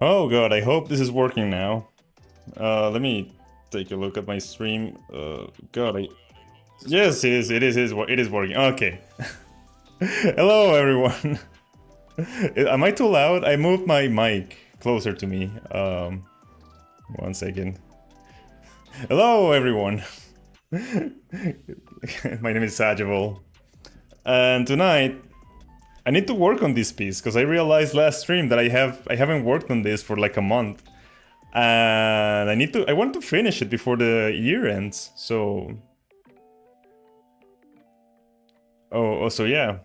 Oh god, I hope this is working now. Let me take a look at my stream. God, yes, it is working. Okay. Hello, everyone. Am I too loud? I moved my mic closer to me. 1 second. Hello, everyone. My name is Sajivol. And tonight, I need to work on this piece, because I realized last stream that I haven't worked on this for like a month. And I want to finish it before the year ends, so... so yeah.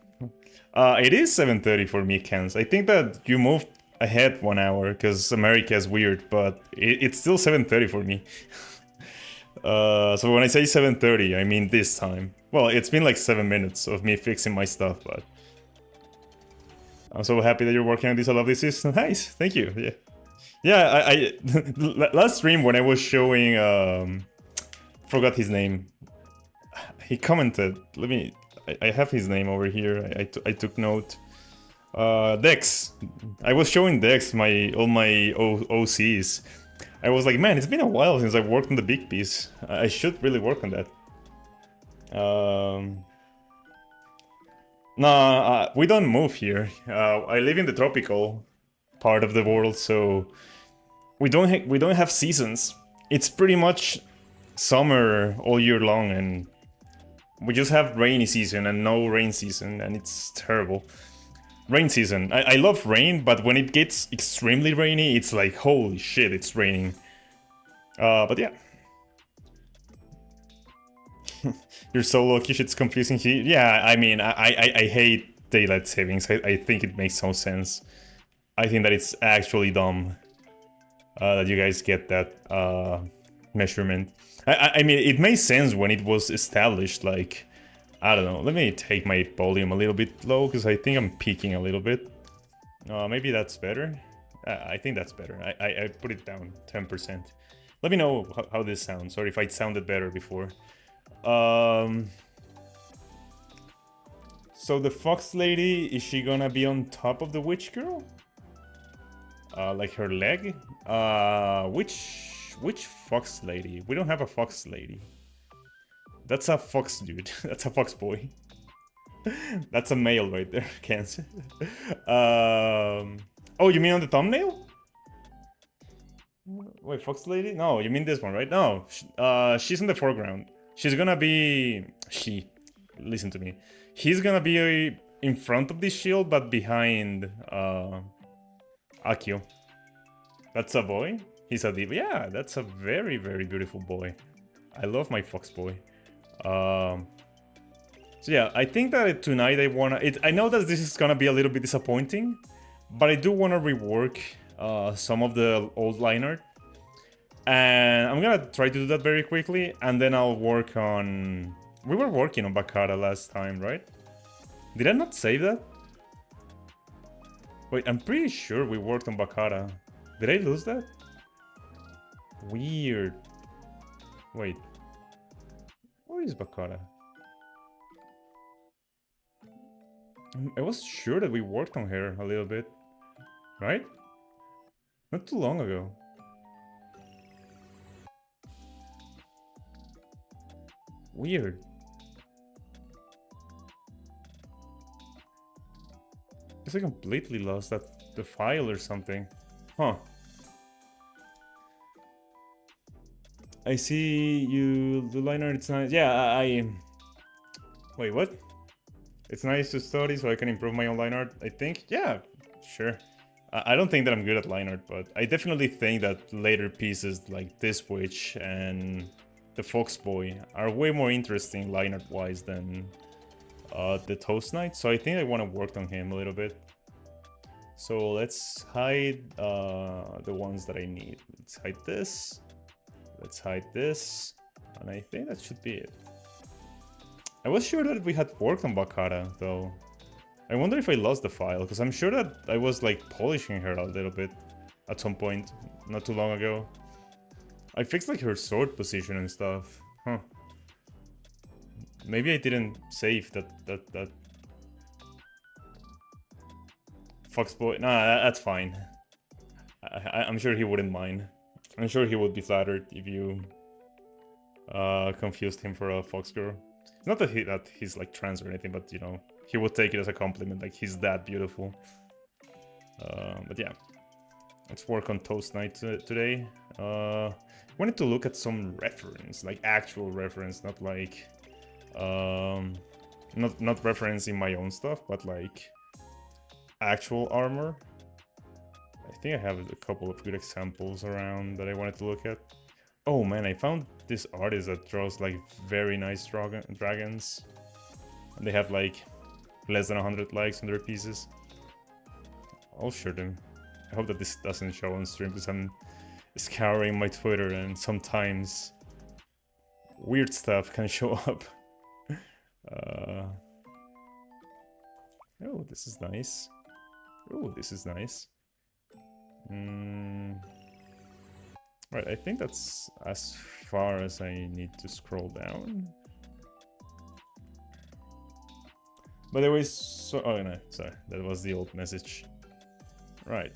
It is 7:30 for me, Kens. I think that you moved ahead 1 hour, because America is weird, but it's still 7:30 for me. So when I say 7:30, I mean this time. Well, it's been like 7 minutes of me fixing my stuff, but... I'm so happy that you're working on this. I love this. It's nice. Thank you. Yeah. Yeah, I last stream when I was showing forgot his name. He commented. Let me. I have his name over here. I took note. Dex. I was showing Dex all my OCs. I was like, man, it's been a while since I worked on the big piece. I should really work on that. Nah, we don't move here. I live in the tropical part of the world, so we don't have seasons. It's pretty much summer all year long, and we just have rainy season and no rain season, and it's terrible. Rain season. I love rain, but when it gets extremely rainy, it's like, holy shit, it's raining. But yeah. You're so lucky, shit's confusing here. Yeah, I mean, I hate daylight savings. I think it makes no sense. I think that it's actually dumb that you guys get that measurement. I mean, it made sense when it was established, like, I don't know. Let me take my volume a little bit low, because I think I'm peaking a little bit. Maybe that's better. I think that's better. I put it down 10%. Let me know how this sounds, or if it sounded better before. So the fox lady, is she gonna be on top of the witch girl? Like her leg? Which fox lady? We don't have a fox lady. That's a fox dude. That's a fox boy. That's a male right there, Cancer. Oh, you mean on the thumbnail? Wait, fox lady? No, you mean this one, right? No, she's in the foreground. She's gonna be... Listen to me. He's gonna be in front of this shield, but behind Akio. That's a boy? He's a diva. Yeah, that's a very, very beautiful boy. I love my fox boy. So yeah, I think that tonight I wanna... I know that this is gonna be a little bit disappointing, but I do wanna rework some of the old line art. And I'm gonna try to do that very quickly, and then I'll work on... We were working on Bakara last time, right? Did I not save that? Wait, I'm pretty sure we worked on Bakara. Did I lose that? Weird. Wait. Where is Bakara? I was sure that we worked on her a little bit. Right? Not too long ago. Weird. I completely lost the file or something. Huh. I see you do line art, it's nice. Yeah, Wait, what? It's nice to study so I can improve my own line art, I think? Yeah, sure. I don't think that I'm good at line art, but I definitely think that later pieces like this witch and the Fox Boy are way more interesting line art wise than the Toast Knight, so I think I want to work on him a little bit. So let's hide the ones that I need. Let's hide this. Let's hide this. And I think that should be it. I was sure that we had worked on Bakara, though. I wonder if I lost the file, because I'm sure that I was like polishing her a little bit at some point, not too long ago. I fixed like her sword position and stuff. Huh. Maybe I didn't save that Fox boy. Nah, that's fine. I'm sure he wouldn't mind. I'm sure he would be flattered if you confused him for a fox girl. Not that he's like trans or anything, but you know, he would take it as a compliment, like he's that beautiful. But yeah, let's work on Toast Night today. Wanted to look at some reference, like actual reference, not like not referencing my own stuff, but like actual armor. I think I have a couple of good examples around that I wanted to look at. Oh man, I found this artist that draws like very nice dragons. And they have like less than 100 likes on their pieces. I'll share them. I hope that this doesn't show on stream because I'm scouring my Twitter and sometimes weird stuff can show up. Oh, this is nice. Oh, this is nice. Right, I think that's as far as I need to scroll down. But there was so... Oh no, sorry, that was the old message. Right.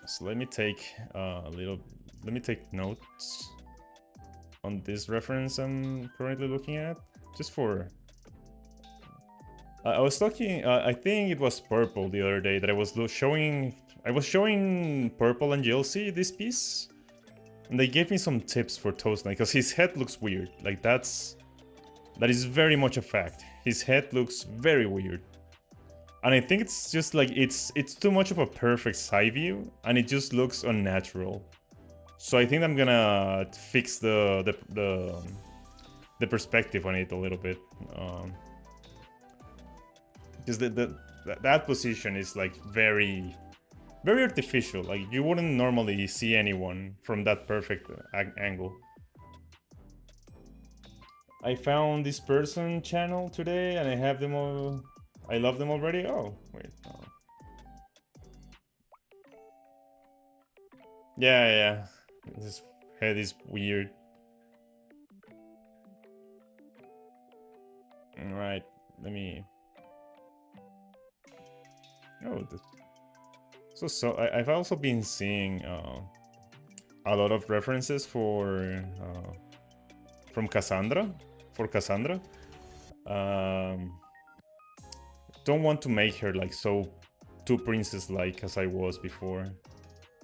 So let me take let me take notes on this reference I'm currently looking at, just for... I was talking, I think it was Purple the other day that I was showing Purple and JLC this piece, and they gave me some tips for Toast Night because his head looks weird. Like that is very much a fact. His head looks very weird, and I think it's just like it's too much of a perfect side view, and it just looks unnatural. So I think I'm gonna fix the perspective on it a little bit. Because that position is like very artificial. Like you wouldn't normally see anyone from that perfect angle. I found this person channel today and I have them all. I love them already. Oh wait. Oh. Yeah. This head is weird. All right. Let me. Oh, so I've also been seeing a lot of references for Cassandra. Don't want to make her like so too princess-like as I was before.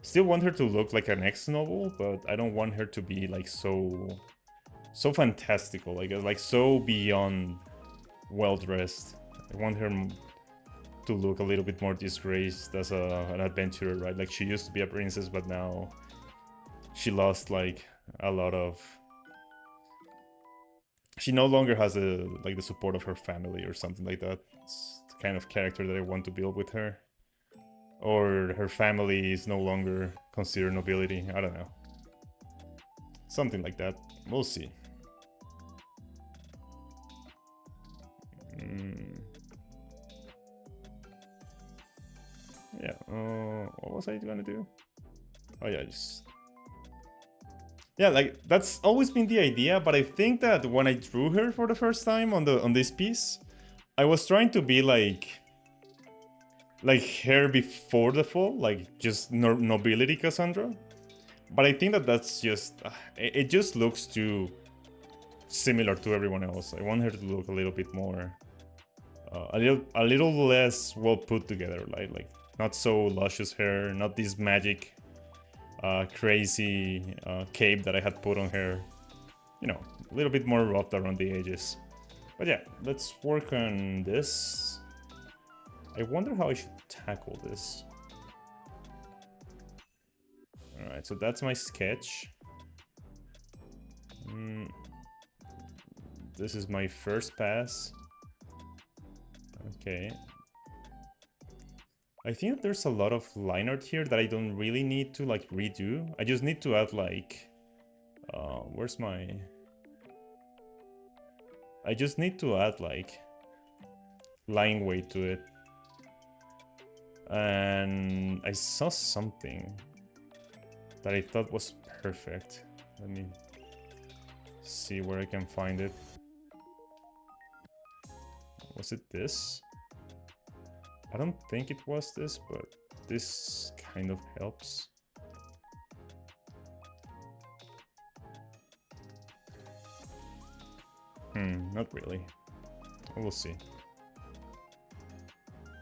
Still want her to look like an ex-noble, but I don't want her to be like so fantastical, like so beyond well-dressed. I want her to look a little bit more disgraced as an adventurer, right? Like she used to be a princess, but now she lost like a lot of... She no longer has the support of her family or something like that. It's the kind of character that I want to build with her. Or her family is no longer considered nobility. I don't know. Something like that. We'll see. Yeah, what was I gonna do? Oh yeah, just... Yeah, like, that's always been the idea, but I think that when I drew her for the first time on this piece, I was trying to be like her before the fall, like just nobility Cassandra. But I think that that's just... it just looks too similar to everyone else. I want her to look a little bit more... a little less well put together, like not so luscious hair, not this magic crazy cape that I had put on her. You know, a little bit more roughed around the edges. But yeah, let's work on this. I wonder how I should tackle this. Alright, so that's my sketch. This is my first pass. Okay. I think that there's a lot of line art here that I don't really need to like redo. I just need to add like... where's my... I just need to add like line weight to it. And I saw something that I thought was perfect. Let me see where I can find it. Was it this? I don't think it was this, but this kind of helps. Not really. We'll see.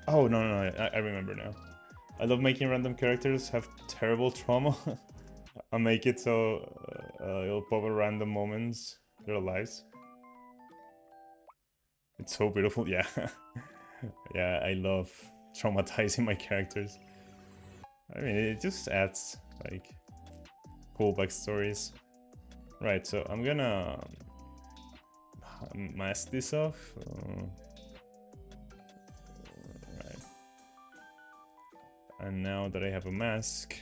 Oh, no, I remember now. I love making random characters have terrible trauma. I'll make it so it'll pop at random moments their lives. It's so beautiful, yeah. Yeah, I love traumatizing my characters. I mean, it just adds, like, cool backstories. Right, so I'm gonna mask this off. Right. And now that I have a mask,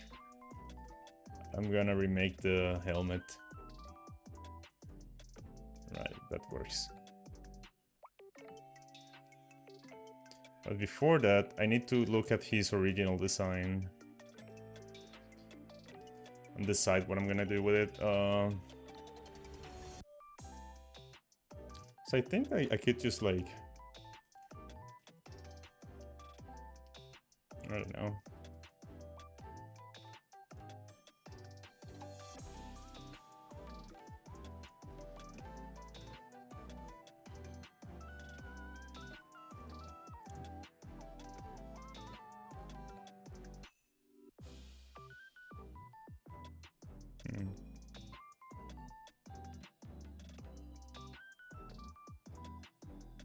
I'm gonna remake the helmet. Right, that works. But before that, I need to look at his original design and decide what I'm gonna do with it. So I think I could just, like, I don't know.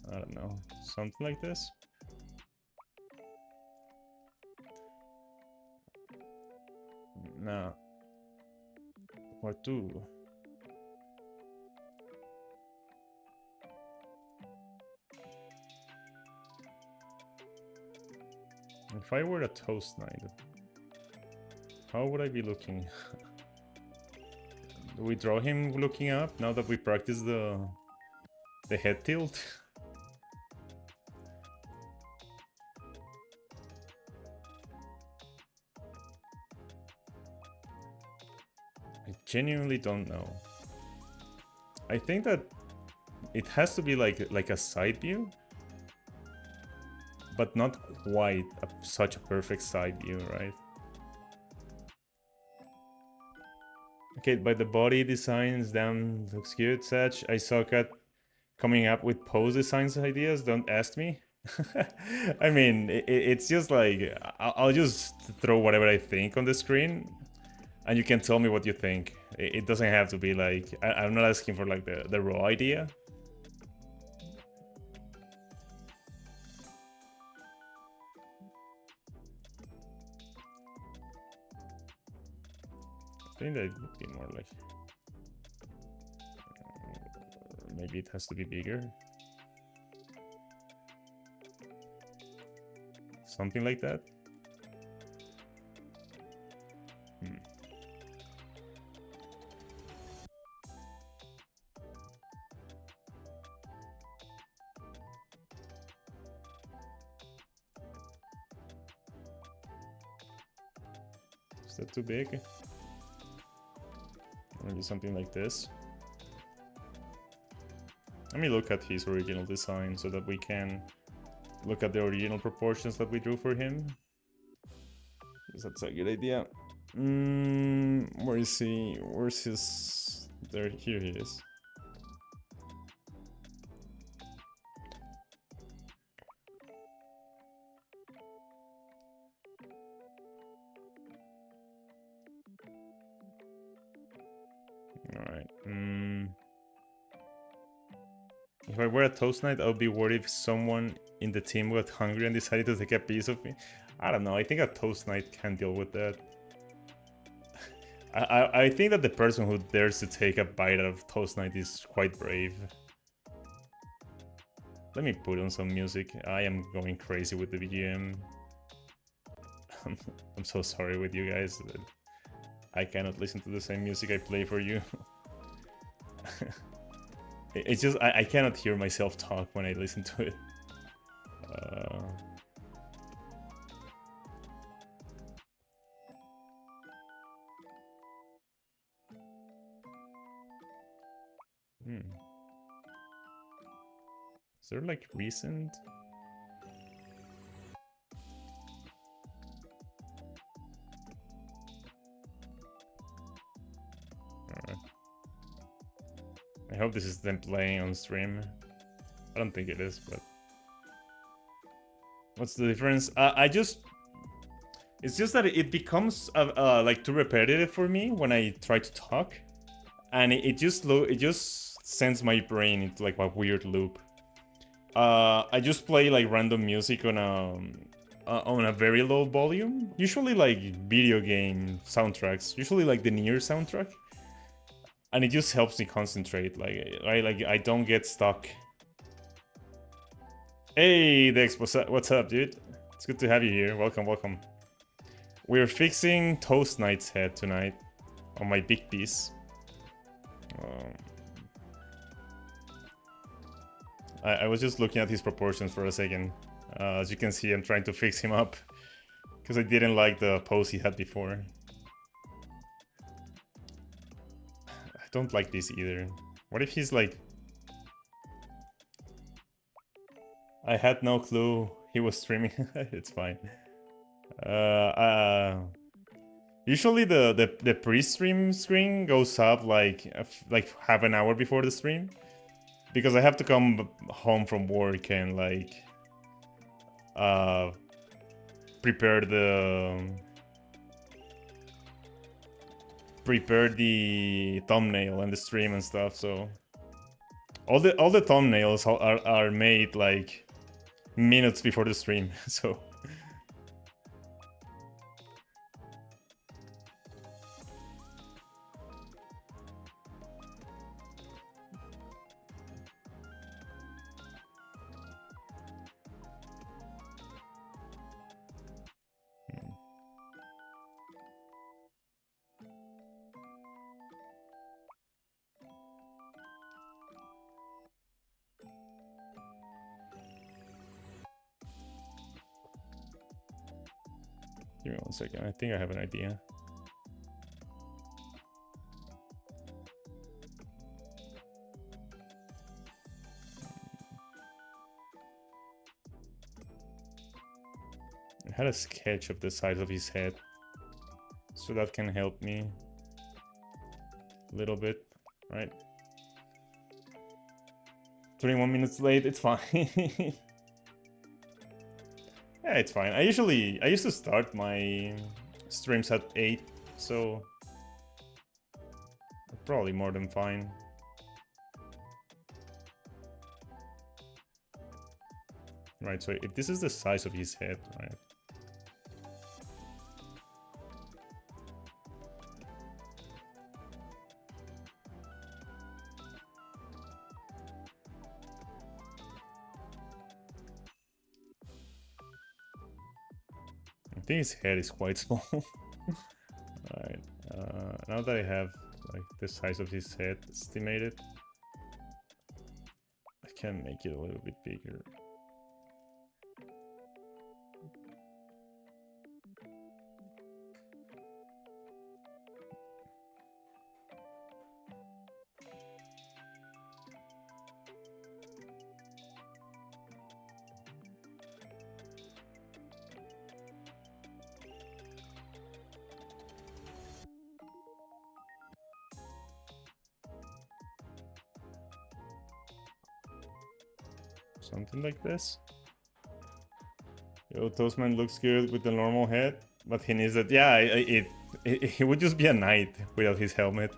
I don't know, something like this. Now, what do? If I were a toast knight, how would I be looking? Do we draw him looking up now that we practice the head tilt? I genuinely don't know. I think that it has to be like a side view, but not quite such a perfect side view, right? Okay, by the body designs, damn, looks good. Satch, I suck at coming up with pose designs ideas. Don't ask me. I mean, it's just like I'll just throw whatever I think on the screen, and you can tell me what you think. It doesn't have to be like I'm not asking for like the raw idea. I think that would be more like maybe it has to be bigger. Something like that. Is that too big? Maybe something like this. Let me look at his original design so that we can look at the original proportions that we drew for him. Because that's a good idea. Where is he? Where's his... There, here he is. Alright. If I were a toast knight, I would be worried if someone in the team got hungry and decided to take a piece of me. I don't know, I think a toast knight can deal with that. I think that the person who dares to take a bite out of toast knight is quite brave. Let me put on some music. I am going crazy with the BGM. I'm so sorry with you guys. I cannot listen to the same music I play for you. It's just, I cannot hear myself talk when I listen to it. Is there like recent? Alright. I hope this is them playing on stream. I don't think it is, but what's the difference? It's just that it becomes like too repetitive for me when I try to talk, and it just sends my brain into like a weird loop. I just play like random music on a very low volume, usually like video game soundtracks, usually like the Nier soundtrack, and it just helps me concentrate. Like I don't get stuck. Hey, Dex, what's up, dude? It's good to have you here. Welcome, welcome. We're fixing Toast Knight's head tonight on my big piece. I was just looking at his proportions for a second. As you can see, I'm trying to fix him up because I didn't like the pose he had before. I don't like this either. What if he's like... I had no clue he was streaming. It's fine. Usually the pre-stream screen goes up like half an hour before the stream, because I have to come home from work and like prepare the thumbnail and the stream and stuff. So all the thumbnails are made like minutes before the stream. So give me 1 second. I think I have an idea. I had a sketch of the size of his head, so that can help me a little bit, right? 21 minutes late, it's fine. Yeah, it's fine. I used to start my streams at 8, so probably more than fine. Right, so if this is the size of his head, right? I think his head is quite small. Alright, now that I have like the size of his head estimated, I can make it a little bit bigger. Something like this. Yo, Toastman looks good with the normal head, but he needs that. Yeah, it would just be a knight without his helmet.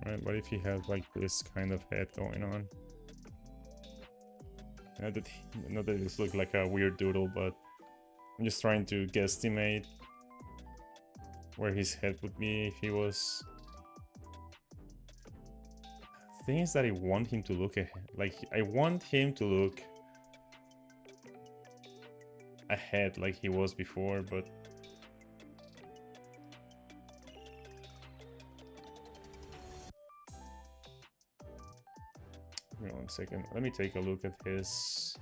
Right, what if he has like this kind of head going on? Not that this looks like a weird doodle, but I'm just trying to guesstimate where his head would be if he was... The thing is that I want him to look ahead. Like, I want him to look ahead like he was before, but... Give me 1 second. Let me take a look at his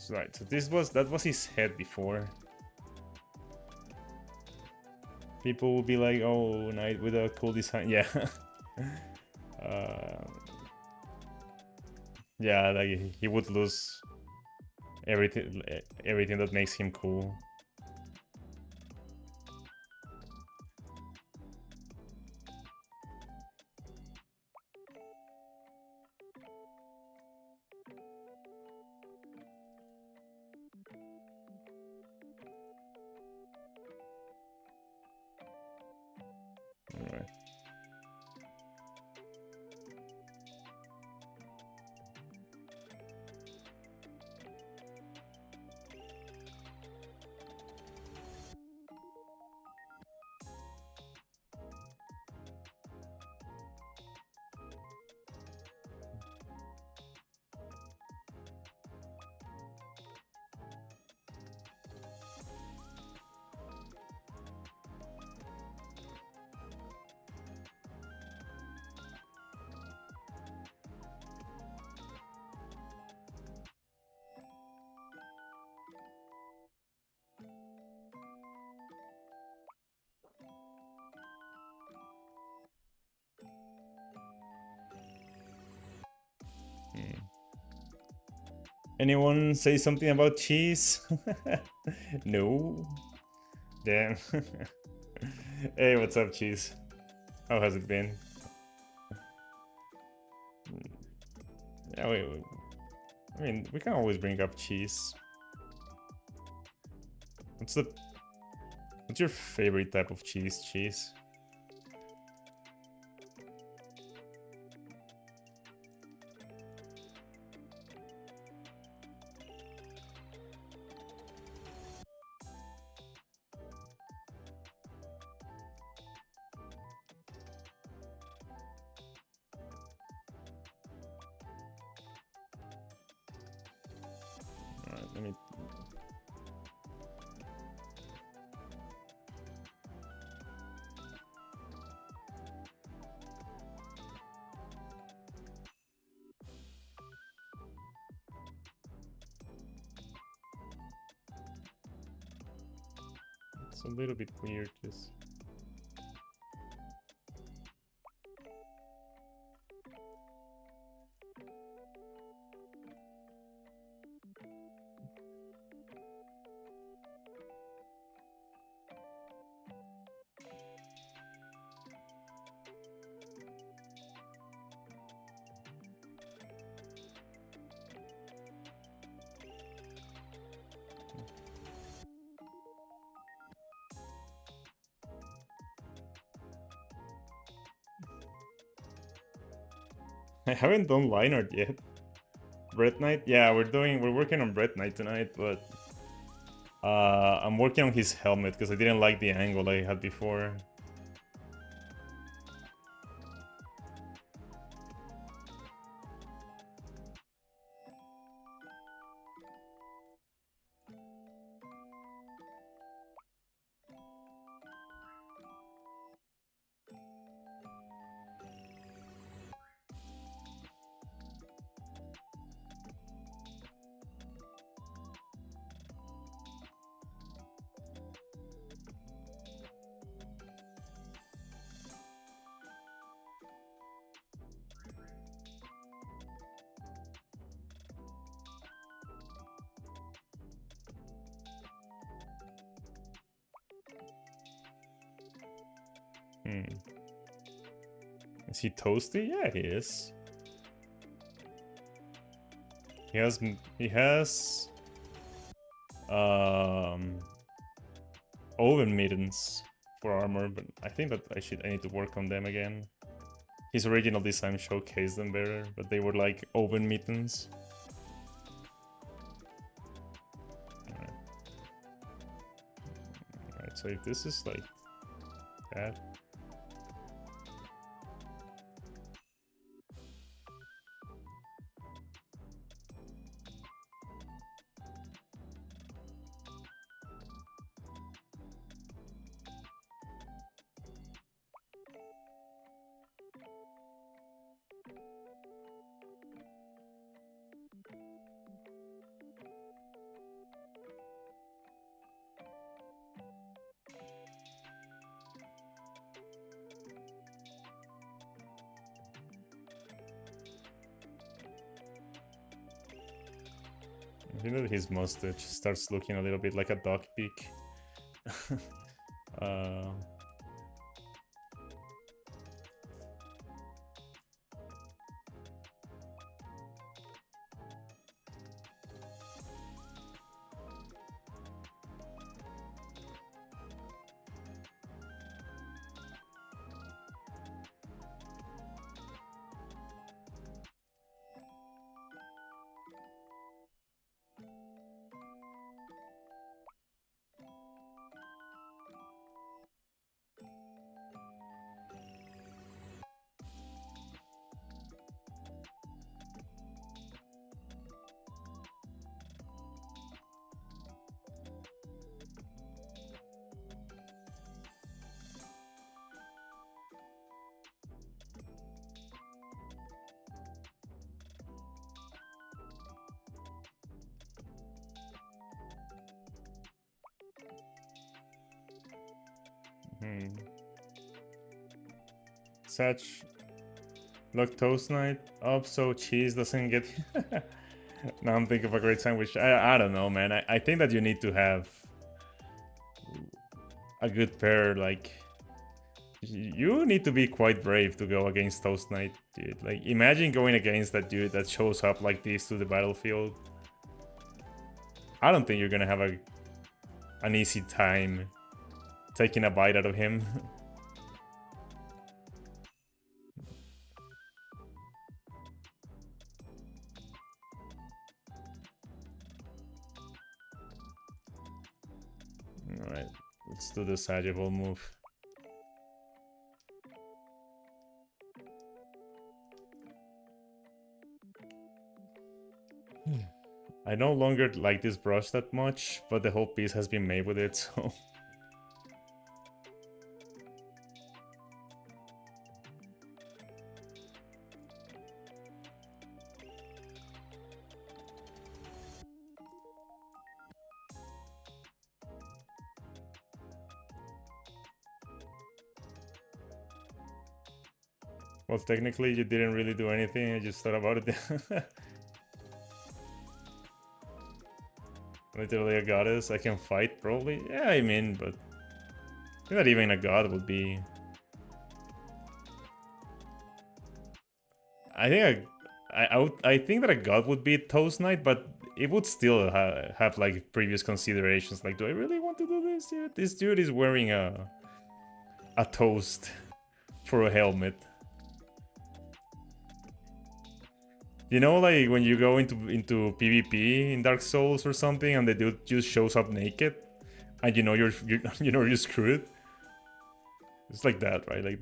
Right, so that was his head before. People will be like, oh, knight with a cool design. Yeah. Yeah, like he would lose everything that makes him cool. Alright. Anyone say something about cheese? No. Damn. Hey, what's up, cheese? How has it been? Yeah, wait. I mean, we can always bring up cheese. What's your favorite type of cheese? Cheese? Alright, let me. It's a little bit weird, this. I haven't done line art yet. Bread Knight? Yeah, we're working on Bread Knight tonight, but I'm working on his helmet because I didn't like the angle I had before. Is he toasty? Yeah, he is. He has oven mittens for armor, but I think that I need to work on them again. His original design showcased them better, but they were like oven mittens. Alright, so if this is like that. think that his mustache starts looking a little bit like a dog beak. uh, Such lactose night up so cheese doesn't get. Now I'm thinking of a great sandwich. I don't know, man. I think that you need to have a good pair. Like, you need to be quite brave to go against Toast Knight, dude. Like, imagine going against that dude that shows up like this to the battlefield. I don't think you're gonna have an easy time taking a bite out of him. Alright, let's do the sagittal move. I no longer like this brush that much, but the whole piece has been made with it, so... Well, technically you didn't really do anything, I just thought about it. Literally a goddess, I can fight probably? Yeah, I mean, but... I think that even a god would be... I think that a god would beat Toast Knight, but it would still have like previous considerations. Like, do I really want to do this, dude? This dude is wearing a toast for a helmet. You know, like when you go into PvP in Dark Souls or something, and the dude just shows up naked, and you know you're screwed. It's like that, right? Like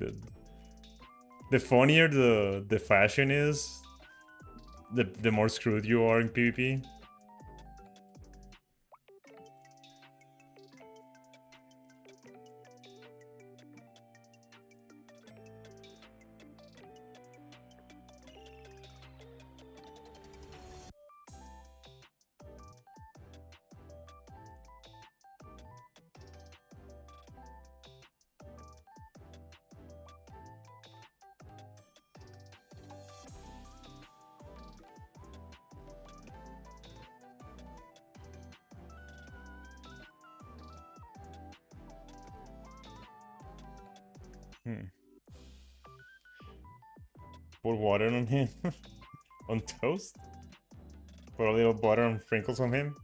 the funnier the fashion is, the more screwed you are in PvP. Pour water on him. On toast? Put a little butter and sprinkles on him?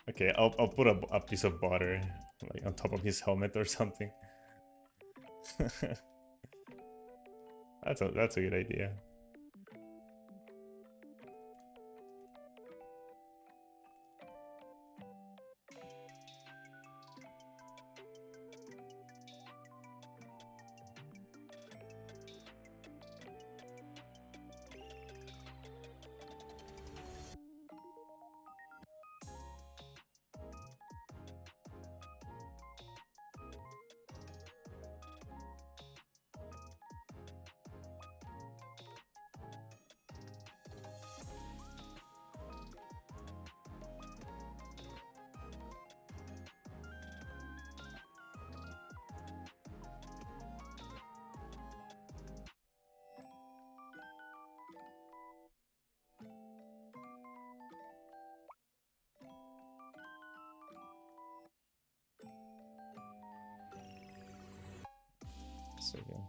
Okay, I'll put a piece of butter like on top of his helmet or something. That's a good idea. second.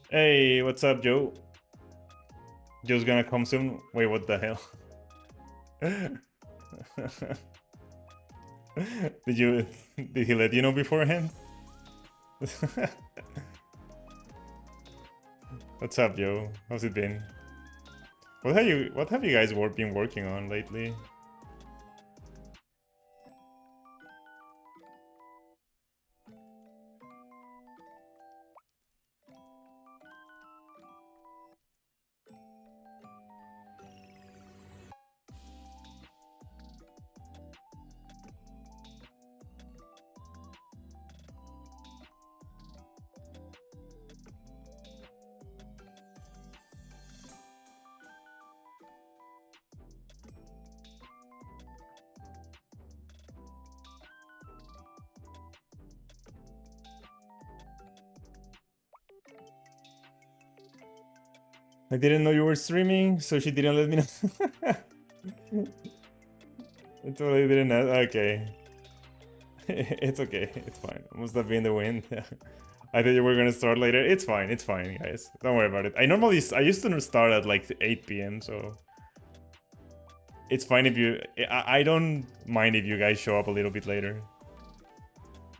Hey, what's up, Joe? Joe's gonna come soon. Wait, what the hell? Did he let you know beforehand? What's up, Joe? How's it been? What have you guys been working on lately? I didn't know you were streaming, so she didn't let me know. I totally didn't know. Okay. It's okay. It's fine. Must have been the wind. I thought you were gonna start later. It's fine, guys. Don't worry about it. I used to start at like 8 p.m, so it's fine if you... I don't mind if you guys show up a little bit later.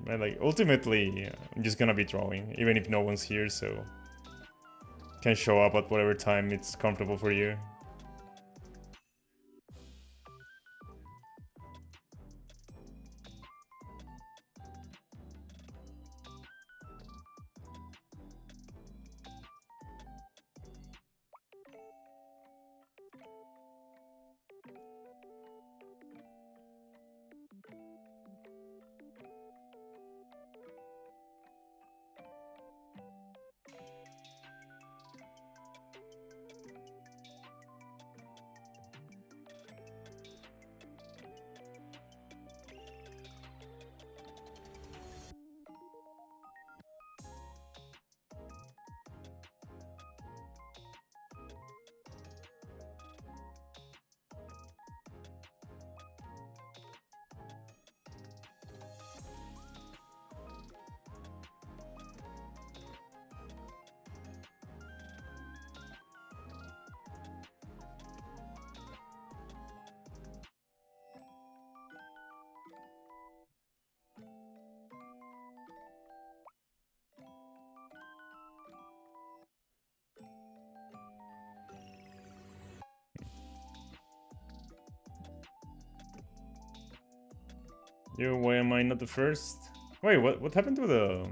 Right, like, ultimately, I'm just gonna be drawing, even if no one's here, so... Can show up at whatever time it's comfortable for you. Yo, why am I not the first? Wait, what happened to the...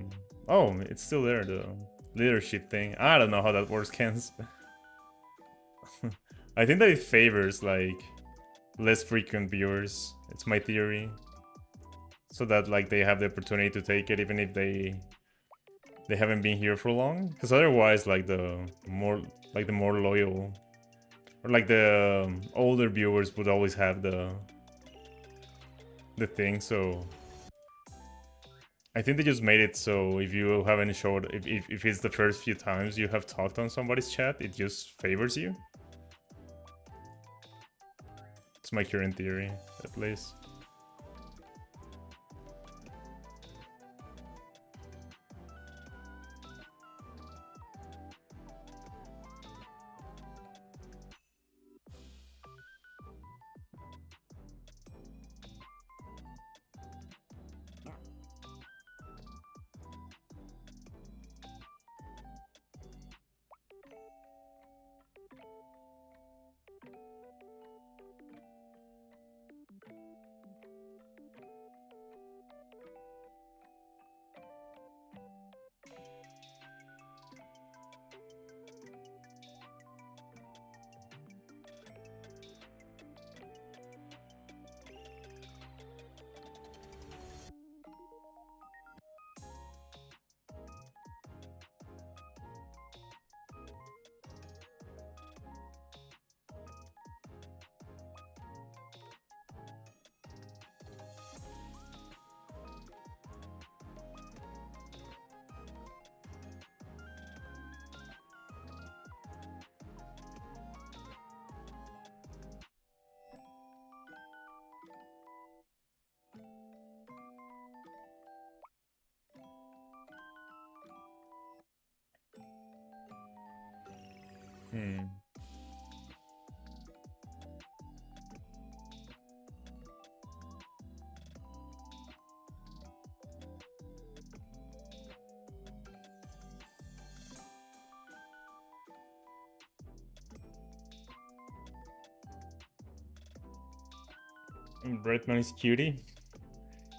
Oh, it's still there, the leadership thing. I don't know how that works, Kens. I think that it favors, like, less frequent viewers. It's my theory. So that, like, they have the opportunity to take it even if they haven't been here for long. Because otherwise, like, the more loyal... Or, like, the older viewers would always have the the thing, so I think they just made it so if you haven't showed, if it's the first few times you have talked on somebody's chat, it just favors you. It's my current theory, at least. Breadman is cutie.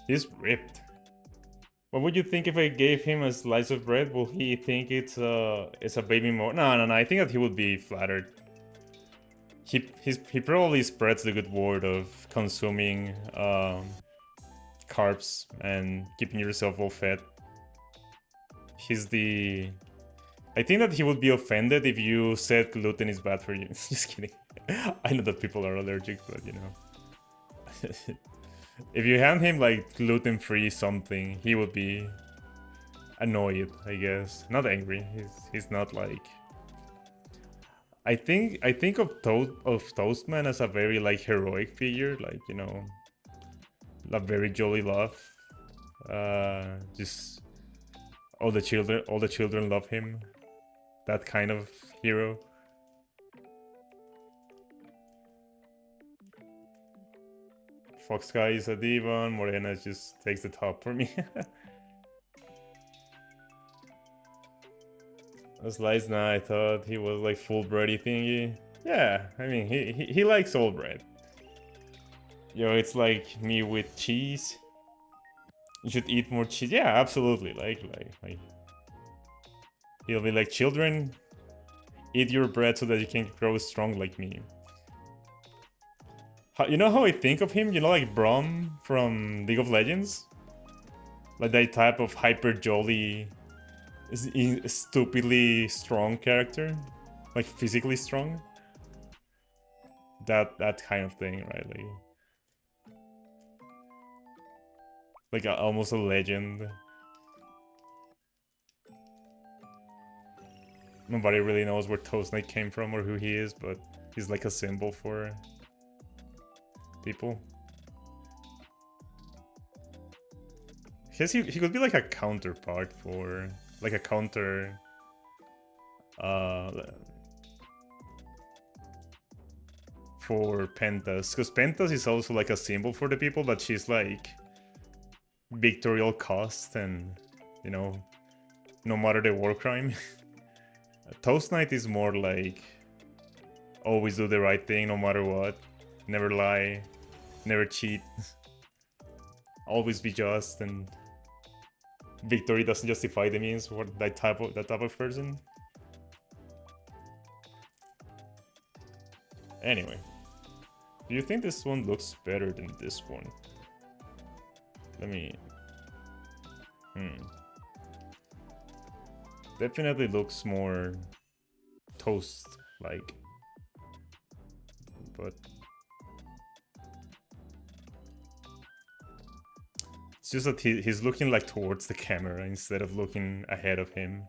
He's ripped. What would you think if I gave him a slice of bread? Will he think it's a baby more? No. I think that he would be flattered. He probably spreads the good word of consuming carbs and keeping yourself all fed. He's the... I think that he would be offended if you said gluten is bad for you. Just kidding. I know that people are allergic, but you know. If you hand him like gluten-free something, he would be annoyed, I guess. Not angry. He's not like... I think of Toastman as a very like heroic figure, like, you know, a very jolly laugh. Just all the children love him. That kind of hero. Fox Guy is a diva, Morena just takes the top for me. Slice, nah, I thought he was like full bready thingy. Yeah, I mean, he likes all bread. Yo, it's like me with cheese. You should eat more cheese. Yeah, absolutely. Like he'll be like, children, eat your bread so that you can grow strong like me. You know how I think of him? You know, like Braum from League of Legends? Like that type of hyper jolly, stupidly strong character? Like physically strong? That kind of thing, right? Like almost a legend. Nobody really knows where Toast Knight came from or who he is, but he's like a symbol for people. I guess he could be like a counterpart for... like a counter... for Pentas. Because Pentas is also like a symbol for the people, but she's like... victory all cost and, you know, no matter the war crime. Toast Knight is more like... always do the right thing no matter what. Never lie. Never cheat. Always be just, and victory doesn't justify the means for that type of person. Anyway, do you think this one looks better than this one? Let me... Definitely looks more toast-like. But... It's just that he's looking like towards the camera instead of looking ahead of him.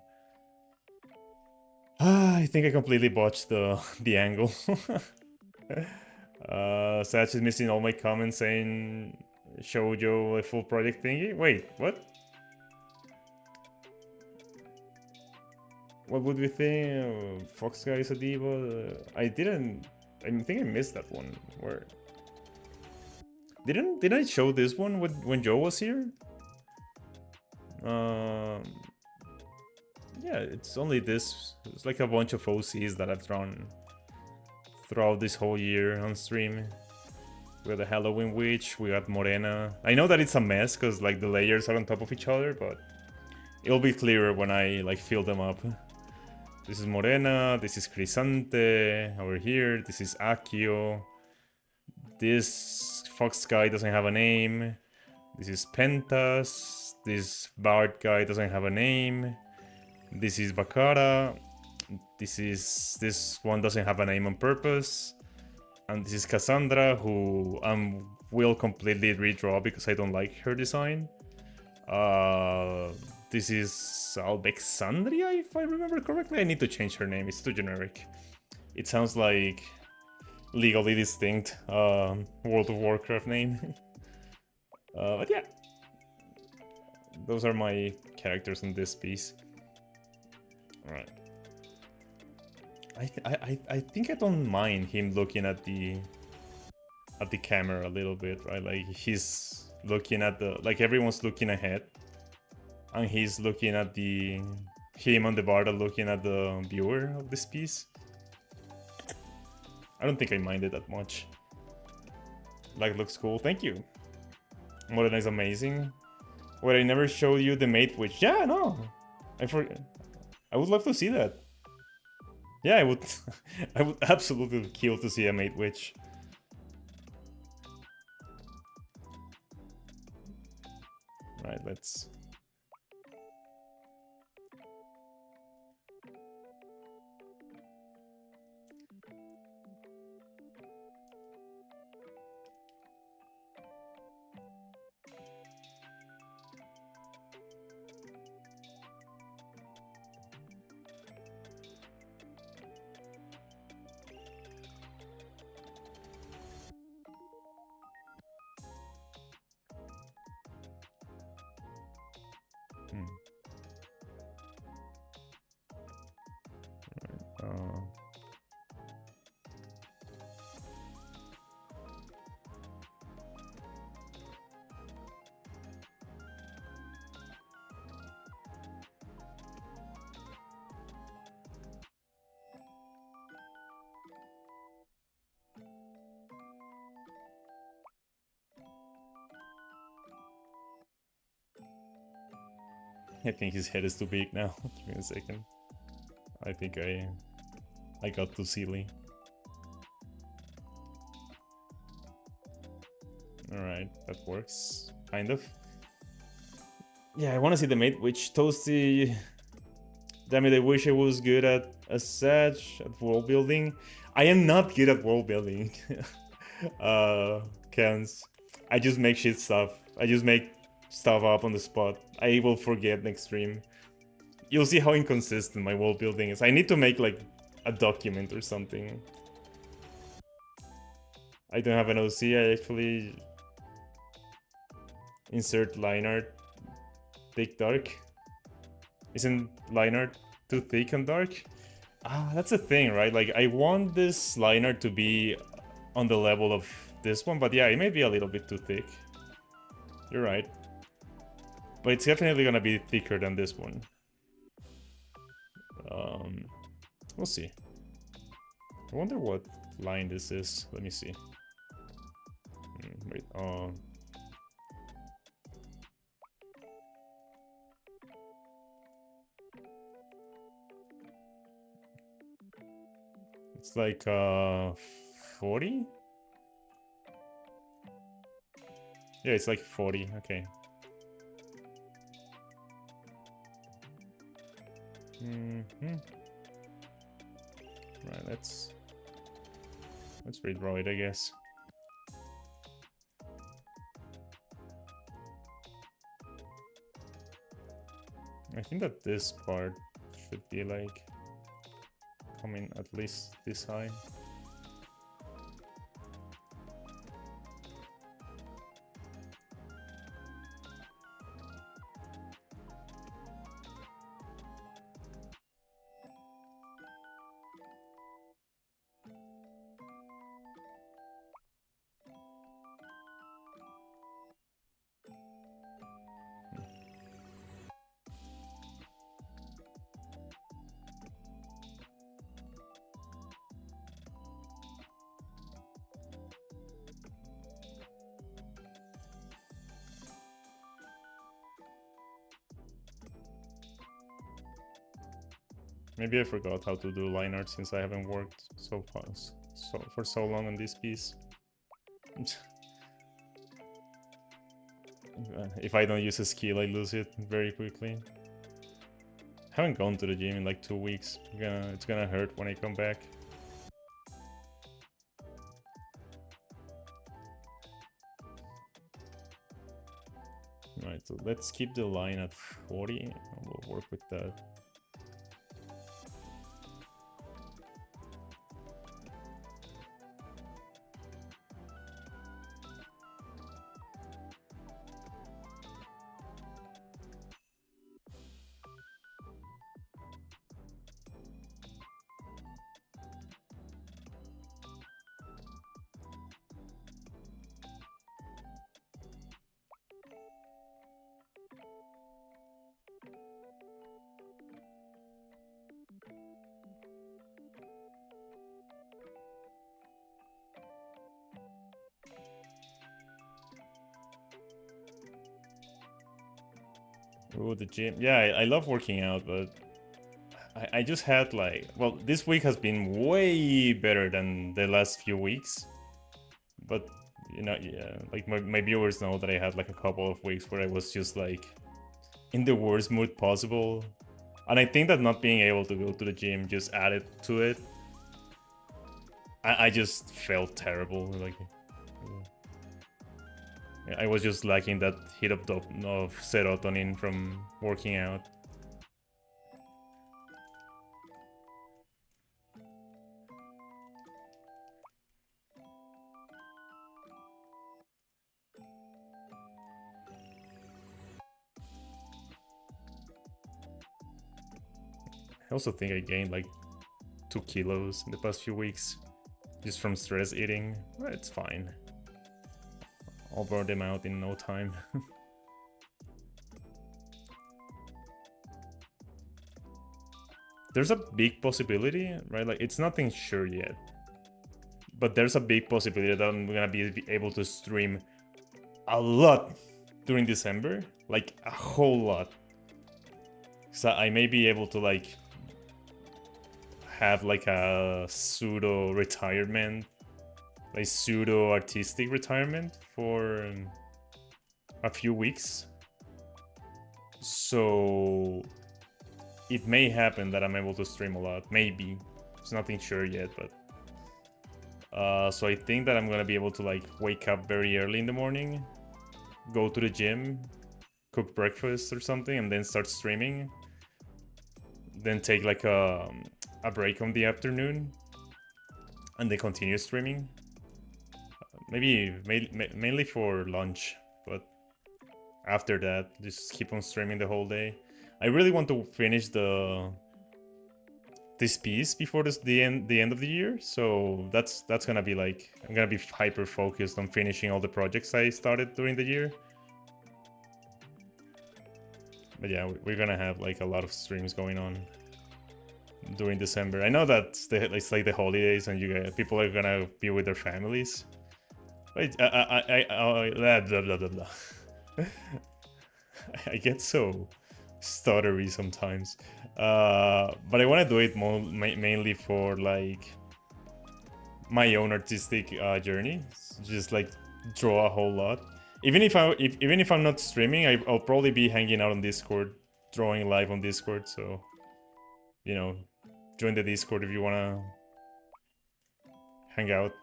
I think I completely botched the angle. Satch is missing all my comments saying Shoujo a full project thingy. Wait, what? What would we think? Fox guy is a diva. I think I missed that one. Where? Did I show this one when Joe was here? Yeah, it's only this. It's like a bunch of OCs that I've drawn throughout this whole year on stream. We got the Halloween Witch, we got Morena. I know that it's a mess because like the layers are on top of each other, but it'll be clearer when I like fill them up. This is Morena, this is Crisante over here, this is Akio. This Fox guy doesn't have a name. This is Pentas. This Bard guy doesn't have a name. This is Bakara. This one doesn't have a name on purpose. And this is Cassandra, who I will completely redraw because I don't like her design. This is Alexandria, if I remember correctly. I need to change her name, it's too generic. It sounds like legally distinct World of Warcraft name. But yeah, those are my characters in this piece. Alright. I think I don't mind him looking at the camera a little bit, right? Like he's looking at like everyone's looking ahead, and he's looking at him on the bar looking at the viewer of this piece. I don't think I minded that much. Like, looks cool. Thank you. Morena is amazing. Wait, I never showed you the Mate Witch. Yeah, no. I would love to see that. Yeah, I would. I would absolutely kill to see a Mate Witch. Right, let's. I think his head is too big now. Give me a second. I think I got too silly. Alright, that works. Kind of. Yeah, I want to see the Mate Witch. Toasty. Damn it, I wish I was good at Satch, at world building. I am not good at world building. Cans. I just make shit stuff. I just make stuff up on the spot. I will forget next stream. You'll see how inconsistent my world building is. I need to make like a document or something. I don't have an OC. I actually insert line art thick dark. Isn't line art too thick and dark? Ah, that's the thing, right? Like I want this line art to be on the level of this one, but yeah, it may be a little bit too thick. You're right. But it's definitely gonna be thicker than this one. We'll see. I wonder what line this is. Let me see. Wait, it's like 40? Yeah, it's like 40, okay. Right, let's redraw it, I guess. I think that this part should be like coming at least this high. Maybe I forgot how to do line art since I haven't worked for so long on this piece. If I don't use a skill, I lose it very quickly. Haven't gone to the gym in like 2 weeks. It's gonna hurt when I come back. Alright, so let's keep the line at 40 and we'll work with that. Oh, the gym. Yeah, I love working out, but I just had like, well, this week has been way better than the last few weeks. But, you know, yeah, like my viewers know that I had like a couple of weeks where I was just like in the worst mood possible. And I think that not being able to go to the gym just added to it. I just felt terrible. Like, I was just lacking that hit of serotonin from working out. I also think I gained like 2 kilos in the past few weeks just from stress eating. Well, it's fine. I'll burn them out in no time. There's a big possibility, right? Like, it's nothing sure yet. But there's a big possibility that I'm gonna be able to stream a lot during December. Like, a whole lot. So I may be able to, like, have, like, a pseudo-retirement. Like, pseudo-artistic retirement for a few weeks. So it may happen that I'm able to stream a lot. Maybe. It's nothing sure yet, but so I think that I'm gonna be able to like wake up very early in the morning, go to the gym, cook breakfast or something, and then start streaming. Then take like a break on the afternoon, and then continue streaming. Maybe mainly for lunch, but after that, just keep on streaming the whole day. I really want to finish this piece before the end of the year, so that's gonna be like, I'm gonna be hyper focused on finishing all the projects I started during the year. But yeah, we're gonna have like a lot of streams going on during December. I know that it's like the holidays and people are gonna be with their families. But blah, blah, blah, blah. I get so stuttery sometimes, but I want to do it mainly for like my own artistic journey. Just like draw a whole lot. Even if I'm not streaming, I'll probably be hanging out on Discord, drawing live on Discord. So, you know, join the Discord if you wanna hang out.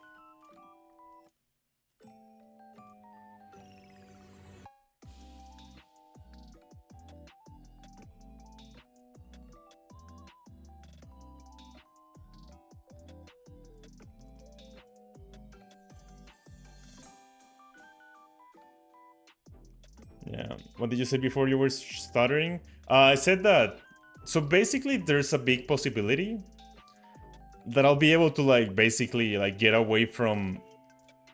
Yeah. What did you say before you were stuttering? I said that. So basically, there's a big possibility that I'll be able to like basically like get away from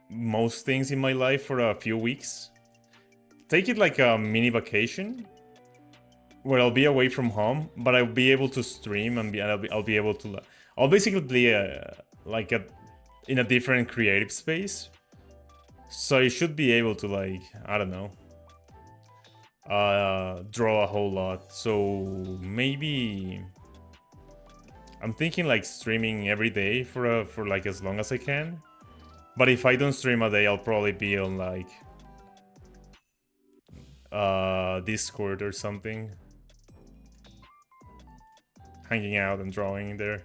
most things in my life for a few weeks. Take it like a mini vacation where I'll be away from home, but I'll be able to stream and I'll be able to. I'll basically be like in a different creative space. So I should be able to like, I don't know, draw a whole lot. So maybe I'm thinking like streaming every day for like as long as I can. But if I don't stream a day, I'll probably be on like Discord or something, hanging out and drawing there,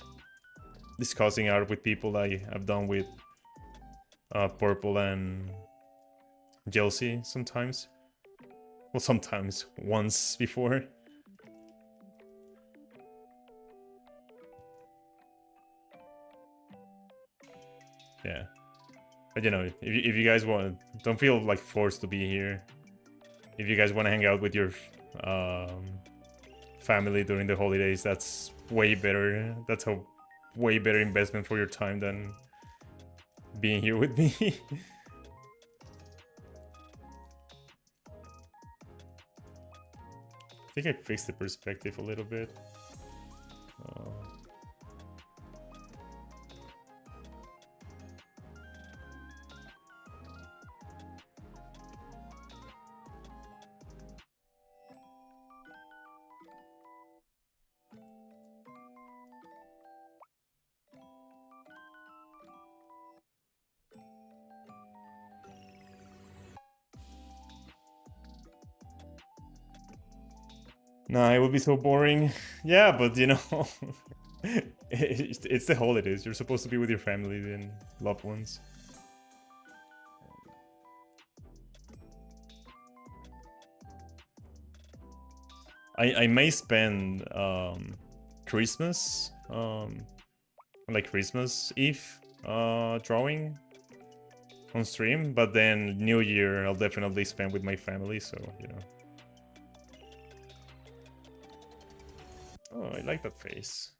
discussing art with people I've done with Purple and Chelsea sometimes. Well, sometimes once before. Yeah, but you know, if you guys want, don't feel like forced to be here. If you guys want to hang out with your family during the holidays, that's way better. That's a way better investment for your time than being here with me. I think I fixed the perspective a little bit. Nah, it would be so boring. Yeah, but you know, it's the holidays. You're supposed to be with your family and loved ones. I may spend Christmas, like Christmas Eve, drawing on stream, but then New Year I'll definitely spend with my family. So you know. Oh, I like that face.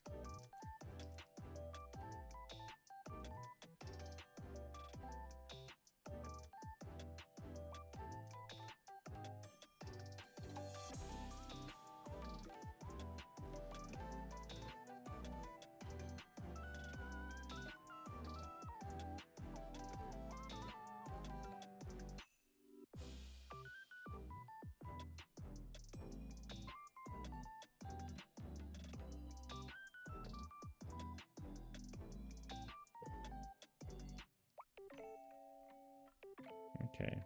Okay.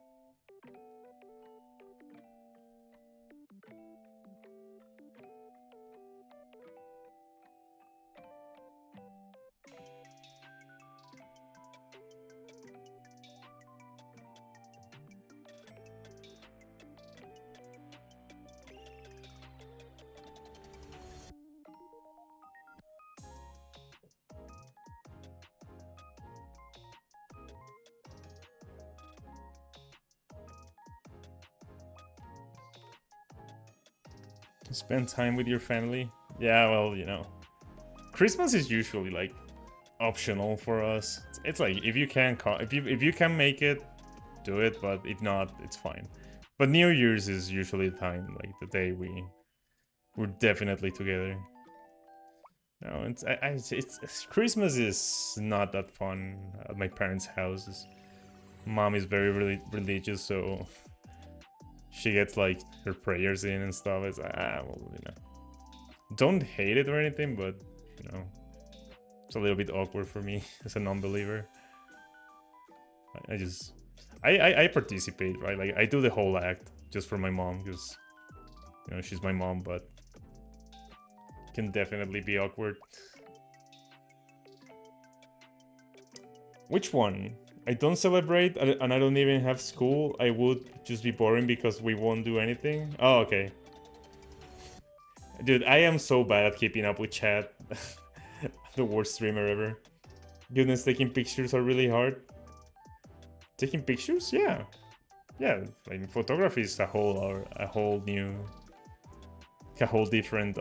Spend time with your family. Yeah, well, you know, Christmas is usually like optional for us. It's like if you can if you can make it, do it. But if not, it's fine. But New Year's is usually the time, like the day we're definitely together. No, it's Christmas is not that fun at my parents' houses. Mom is very religious, so she gets like her prayers in and stuff. It's like, well, you know, don't hate it or anything, but you know, it's a little bit awkward for me as a non-believer. I participate, right? Like I do the whole act just for my mom because you know she's my mom, but it can definitely be awkward. Which one? I don't celebrate and I don't even have school. I would just be boring because we won't do anything. Oh, okay. Dude, I am so bad at keeping up with chat. The worst streamer ever. Goodness, taking pictures are really hard. Taking pictures? Yeah. Yeah, I mean, photography is a whole new, a whole different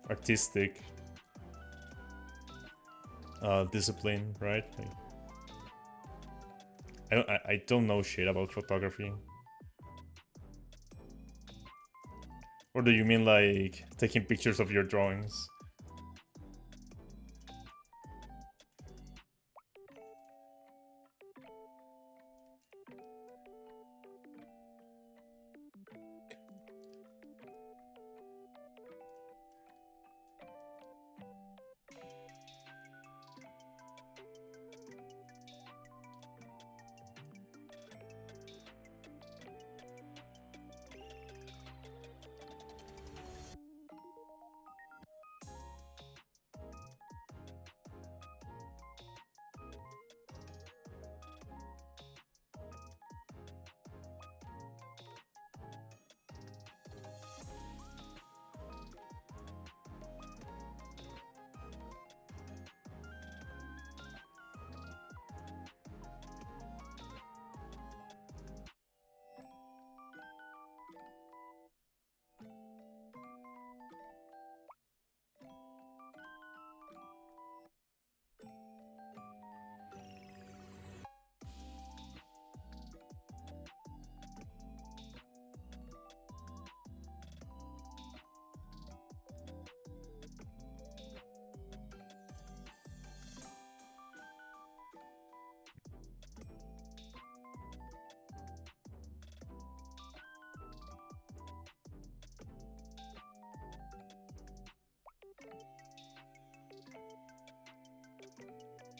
artistic discipline, right? Like, I don't know shit about photography. Or do you mean like taking pictures of your drawings?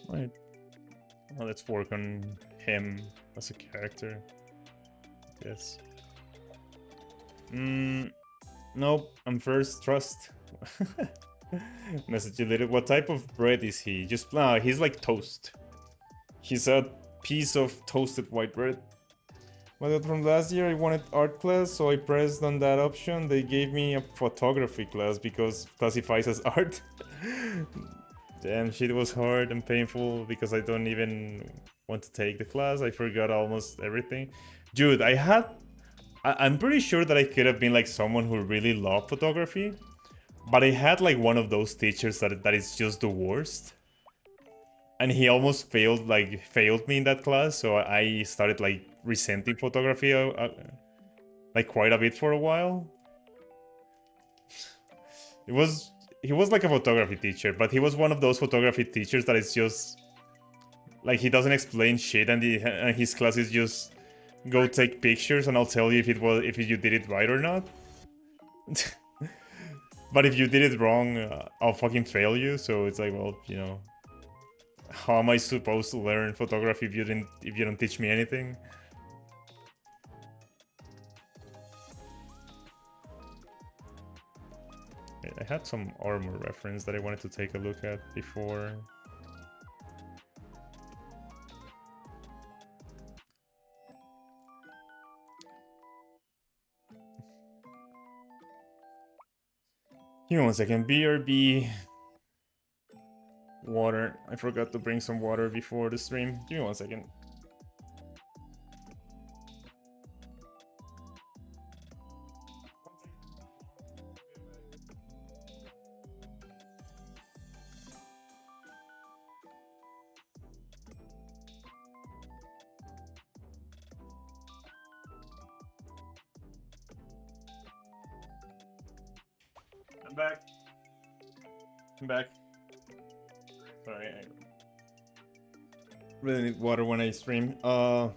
Right. Well, let's work on him as a character. Yes. Nope. I'm first. Trust. Message deleted. What type of bread is he? Just he's like toast. He's a piece of toasted white bread. But from last year I wanted art class, so I pressed on that option. They gave me a photography class because classifies as art. Damn, shit was hard and painful because I don't even want to take the class. I forgot almost everything. Dude, I'm pretty sure that I could have been like someone who really loved photography, but I had like one of those teachers that is just the worst. And he almost failed me in that class, so I started like resenting photography like quite a bit for a while. He was like a photography teacher, but he was one of those photography teachers that is just like he doesn't explain shit, and his class is just go take pictures and I'll tell you if you did it right or not. But if you did it wrong, I'll fucking fail you. So it's like, well, you know, how am I supposed to learn photography if you don't teach me anything? I had some armor reference that I wanted to take a look at before. Give me 1 second. BRB. Water. I forgot to bring some water before the stream. Give me 1 second. I'm back. I'm back. Sorry, I really need water when I stream. Wanted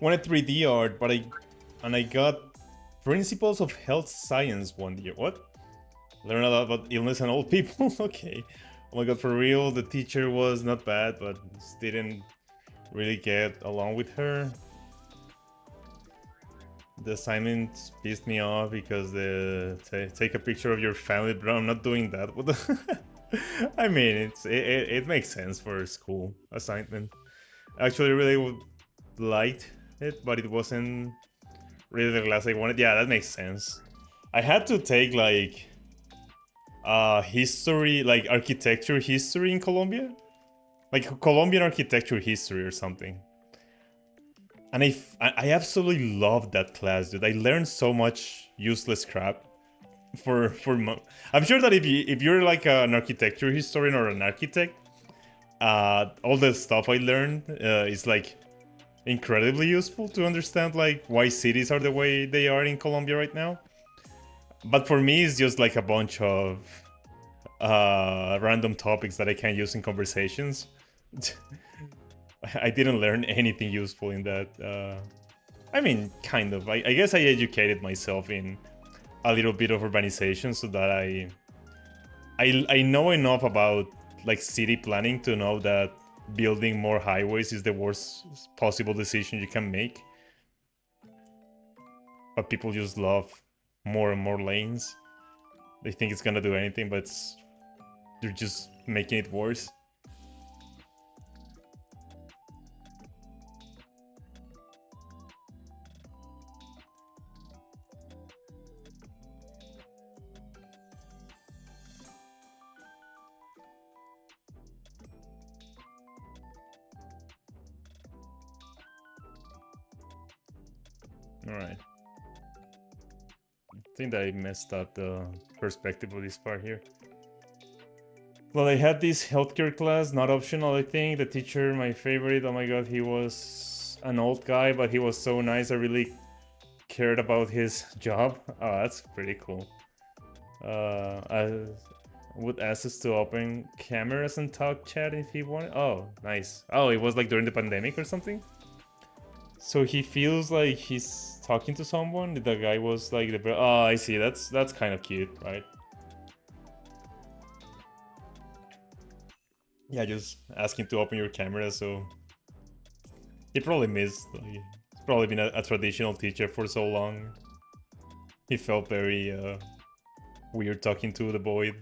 3D art, but I got Principles of Health Science one year. What? Learn a lot about illness and old people? Okay. Oh my god, for real, the teacher was not bad, but just didn't really get along with her. The assignment pissed me off because the take a picture of your family, bro. I'm not doing that. What the I mean, it makes sense for a school assignment. Actually, really liked it, but it wasn't really the class I wanted. Yeah, that makes sense. I had to take like history, like architecture history in Colombia, like Colombian architecture history or something. And I absolutely loved that class, dude. I learned so much useless crap. I'm sure that if you're like an architecture historian or an architect, all the stuff I learned is like incredibly useful to understand like why cities are the way they are in Colombia right now. But for me, it's just like a bunch of random topics that I can use in conversations. I didn't learn anything useful in that. I mean, kind of. I guess I educated myself in a little bit of urbanization so that I know enough about like city planning to know that building more highways is the worst possible decision you can make. But people just love more and more lanes. They think it's gonna do anything, but they're just making it worse. Alright. I think that I messed up the perspective of this part here. Well, I had this healthcare class, not optional, I think. The teacher, my favorite, oh my god, he was an old guy, but he was so nice. I really cared about his job. Oh, that's pretty cool. I would ask us to open cameras and talk chat if he wanted. Oh, nice. Oh, it was like during the pandemic or something? So he feels like he's talking to someone. The guy was like the. Oh, I see. That's kind of cute, right? Yeah, just asking to open your camera. So he probably missed. Like, he's probably been a traditional teacher for so long. He felt very weird talking to the boy.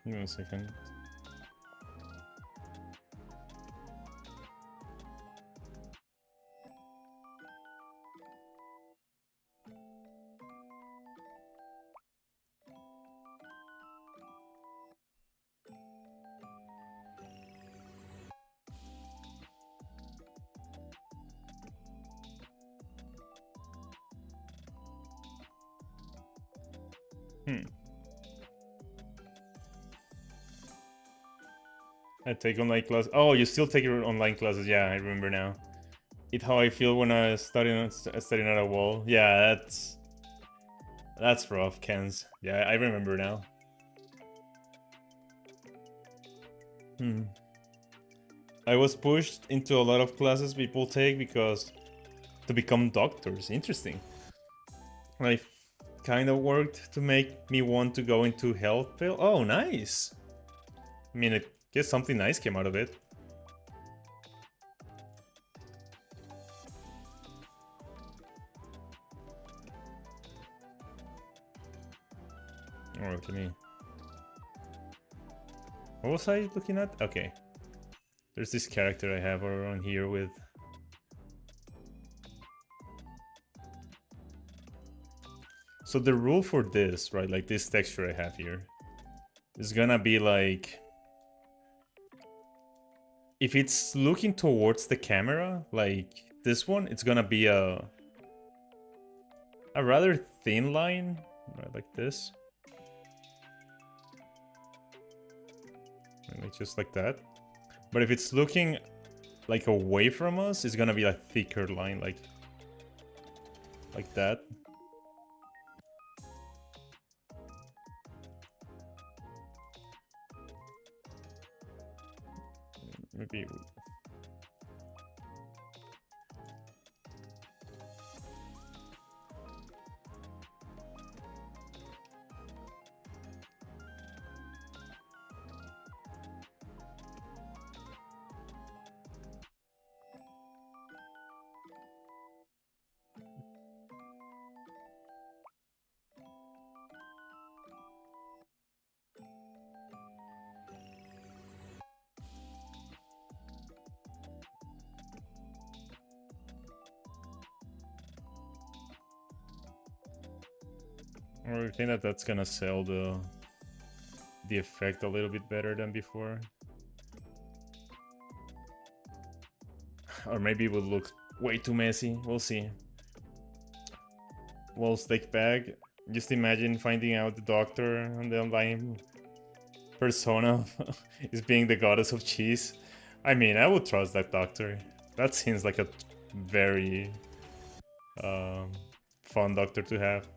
Give me a second. I take online class. Oh, you still take your online classes? Yeah, I remember now. It how I feel when I studying at a wall. Yeah, that's rough, Kens. Yeah, I remember now. I was pushed into a lot of classes people take because to become doctors. Interesting. I kind of worked to make me want to go into health field. Oh, nice. I mean, I guess something nice came out of it. Alright, let me... What was I looking at? Okay. There's this character I have around here with... So the rule for this, right, like this texture I have here, is gonna be like... If it's looking towards the camera, like this one, it's gonna be a rather thin line, right, like this. Like just like that. But if it's looking like away from us, it's gonna be a thicker line, like that. Maybe. Or I think that that's gonna sell the effect a little bit better than before. Or maybe it would look way too messy. We'll see. Wall stick bag. Just imagine finding out the doctor on the online persona is being the goddess of cheese. I mean, I would trust that doctor. That seems like a very fun doctor to have.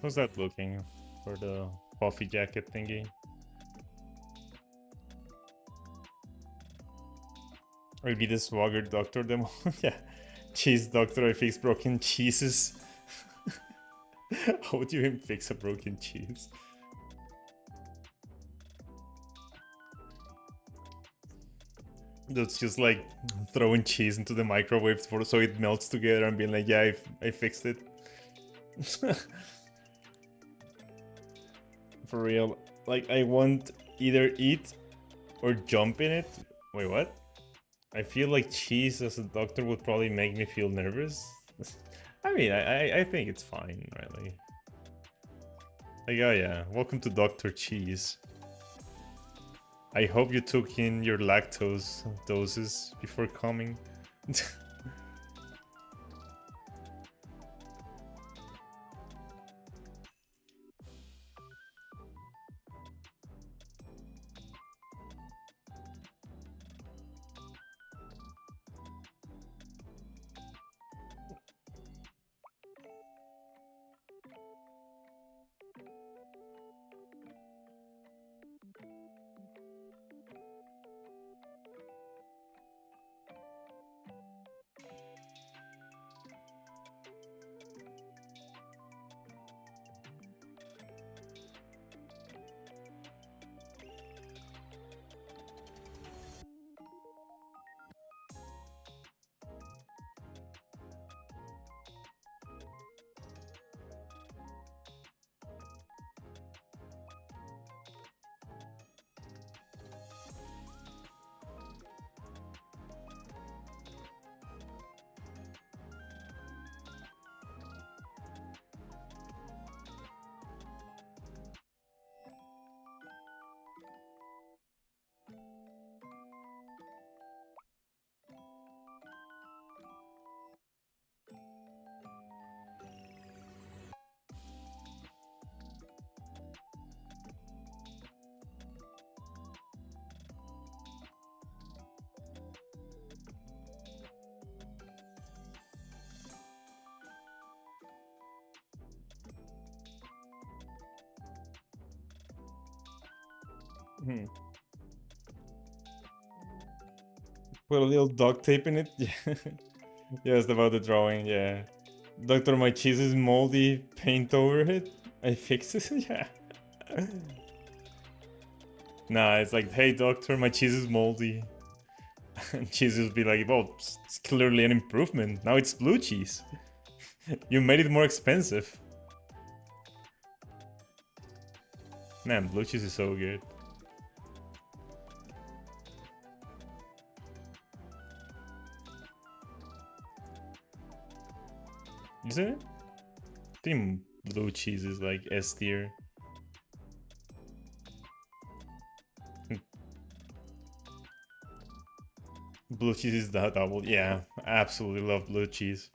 How's that looking for the puffy jacket thingy? Maybe the swagger doctor demo. Yeah. Cheese doctor, I fix broken cheeses. How would you even fix a broken cheese? That's just like throwing cheese into the microwave so it melts together and being like, yeah, I fixed it. For real. Like, I won't either eat or jump in it. Wait, what? I feel like cheese as a doctor would probably make me feel nervous. I mean, I think it's fine, really. Like, oh yeah, welcome to Dr. Cheese. I hope you took in your lactose doses before coming. Put a little duct tape in it. Yeah. Yes, about the drawing, yeah. Doctor, my cheese is moldy. Paint over it. I fix it. Yeah. Nah, it's like, hey doctor, my cheese is moldy. And cheese will be like, well, it's clearly an improvement. Now it's blue cheese. You made it more expensive. Man, blue cheese is so good. Isn't it? I think blue cheese is like S tier. Blue cheese is the double. Yeah, I absolutely love blue cheese.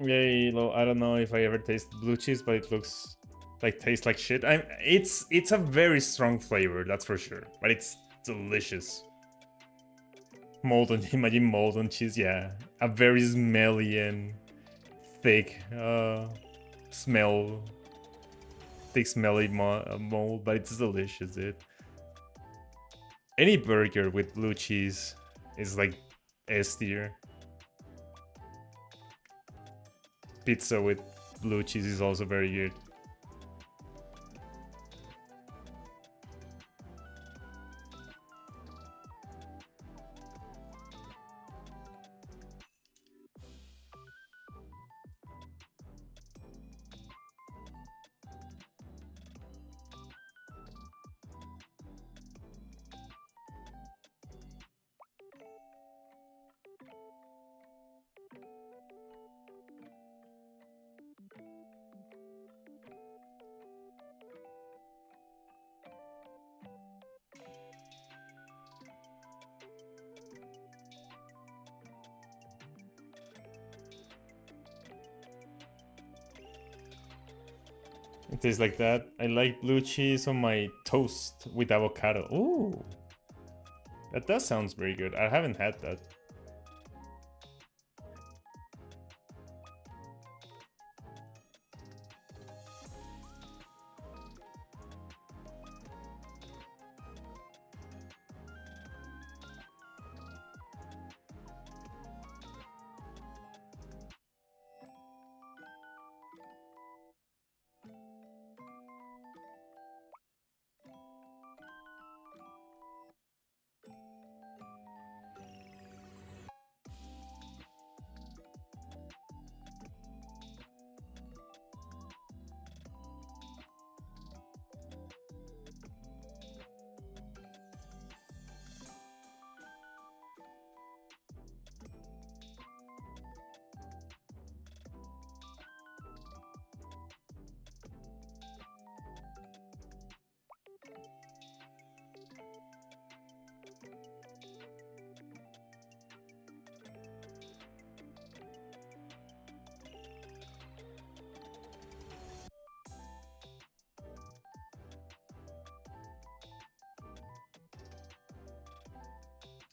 Yeah, I don't know if I ever tasted blue cheese, but it looks like tastes like shit. It's a very strong flavor, that's for sure. But it's delicious. Molten, imagine molten cheese, yeah. A very smelly and thick smell. Thick smelly mold, but it's delicious, dude. Any burger with blue cheese is like S tier. Pizza with blue cheese is also very good. It tastes like that. I like blue cheese on my toast with avocado. Ooh, that does sounds very good. I haven't had that.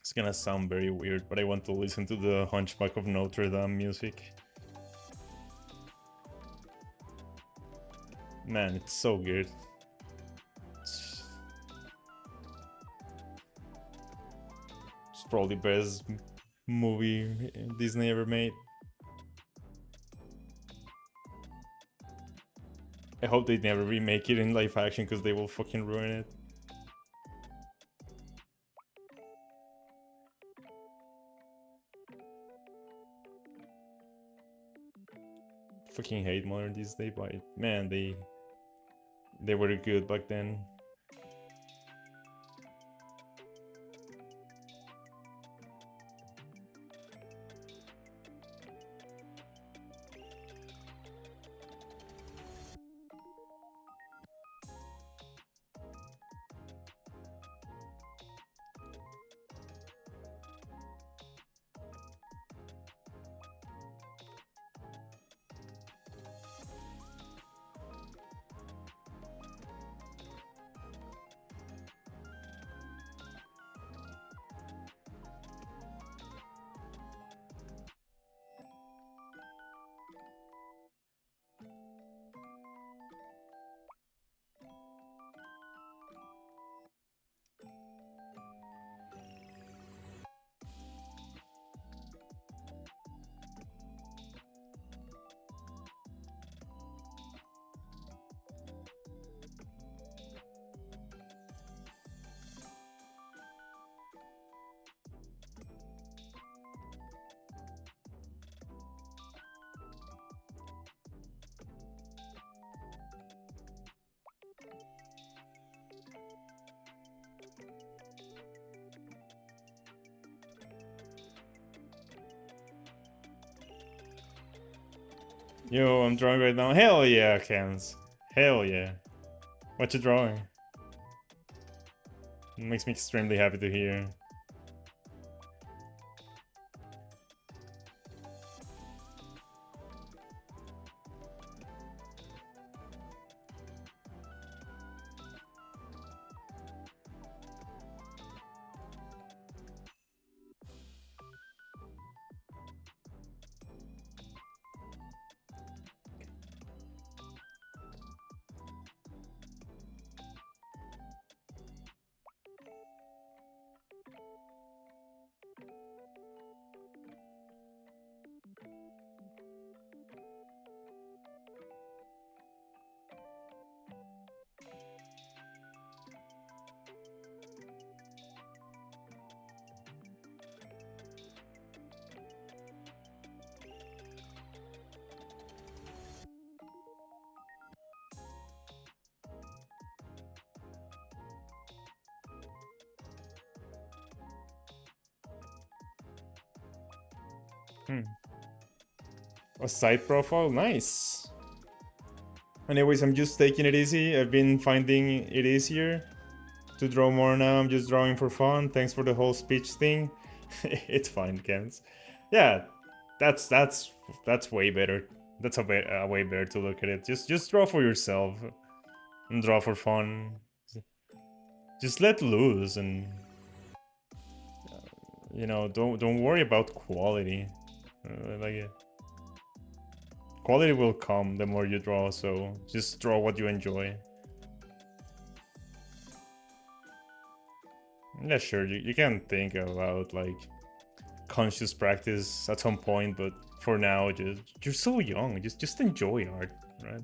It's gonna sound very weird, but I want to listen to the Hunchback of Notre Dame music. Man, it's so good. It's probably the best movie Disney ever made. I hope they never remake it in live action because they will fucking ruin it. fucking hate modern Disney, but man, they were good back then. Yo, I'm drawing right now. Hell yeah, Cans. Hell yeah. What you drawing? It makes me extremely happy to hear. A side profile, nice. Anyways, I'm just taking it easy. I've been finding it easier to draw more now. I'm just drawing for fun. Thanks for the whole speech thing. It's fine, Kens. Yeah, that's way better. That's a way better to look at it. Just draw for yourself and draw for fun. Just let loose and you know, don't worry about quality. Quality will come the more you draw, so just draw what you enjoy. Yeah, sure, you can think about like conscious practice at some point, but for now, you're so young. Just enjoy art, right?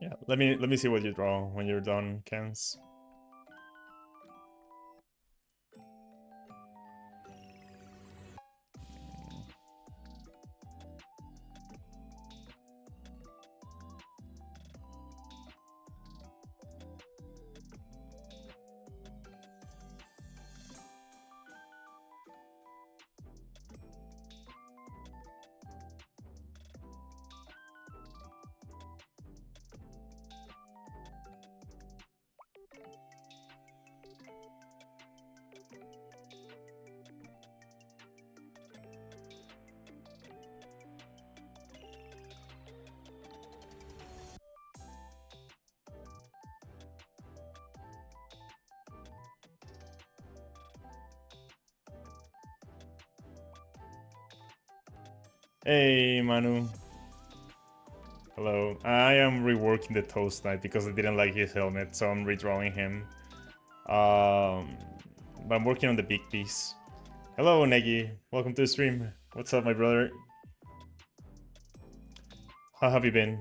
Yeah, let me see what you draw when you're done, Kens. Hey, Manu. Hello. I am reworking the Toast Knight because I didn't like his helmet, so I'm redrawing him. But I'm working on the big piece. Hello, Negi. Welcome to the stream. What's up, my brother? How have you been?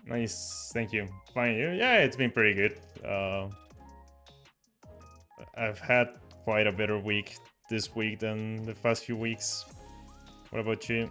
Nice, thank you. Fine, you? Yeah, it's been pretty good. I've had quite a better week this week than the past few weeks. What about you?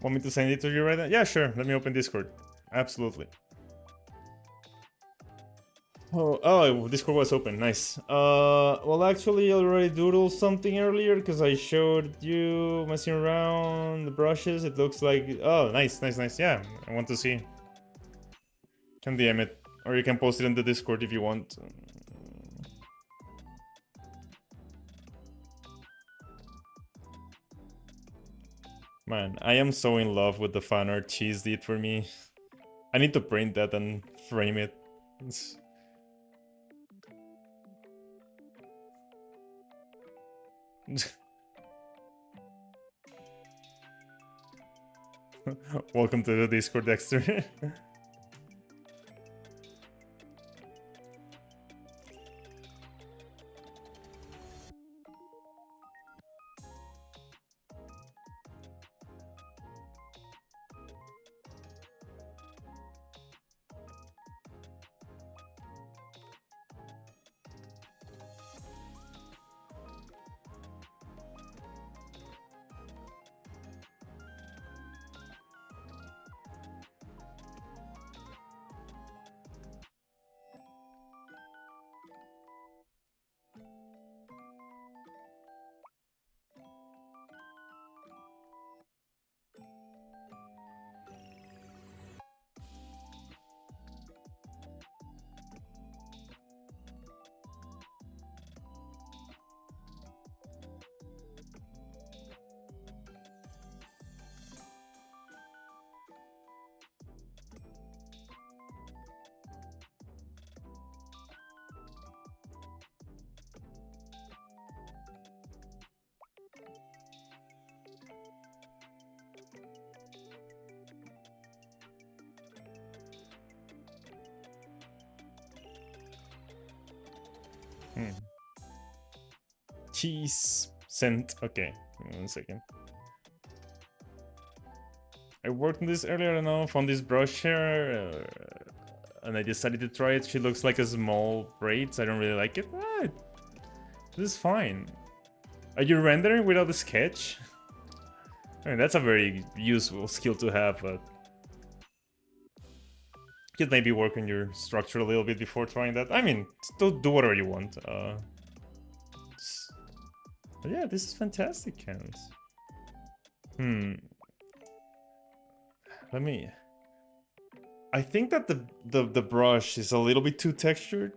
Want me to send it to you right now? Yeah, sure. Let me open Discord. Absolutely. Oh, Discord was open. Nice. Well, actually, I already doodled something earlier because I showed you messing around the brushes. It looks like... Oh, nice, nice, nice. Yeah, I want to see. Can DM it. Or you can post it in the Discord if you want. Man, I am so in love with the fan art Cheese did for me. I need to print that and frame it. Welcome to the Discord, Dexter. Hmm. Cheese scent. Okay, 1 second. I worked on this earlier, I don't know, found this brush here, and I decided to try it. She looks like a small braid, so I don't really like it. This is fine. Are you rendering without the sketch? I mean, that's a very useful skill to have, but you could maybe work on your structure a little bit before trying that. I mean, do whatever you want. But yeah, this is fantastic, Cans. Let me... I think that the brush is a little bit too textured.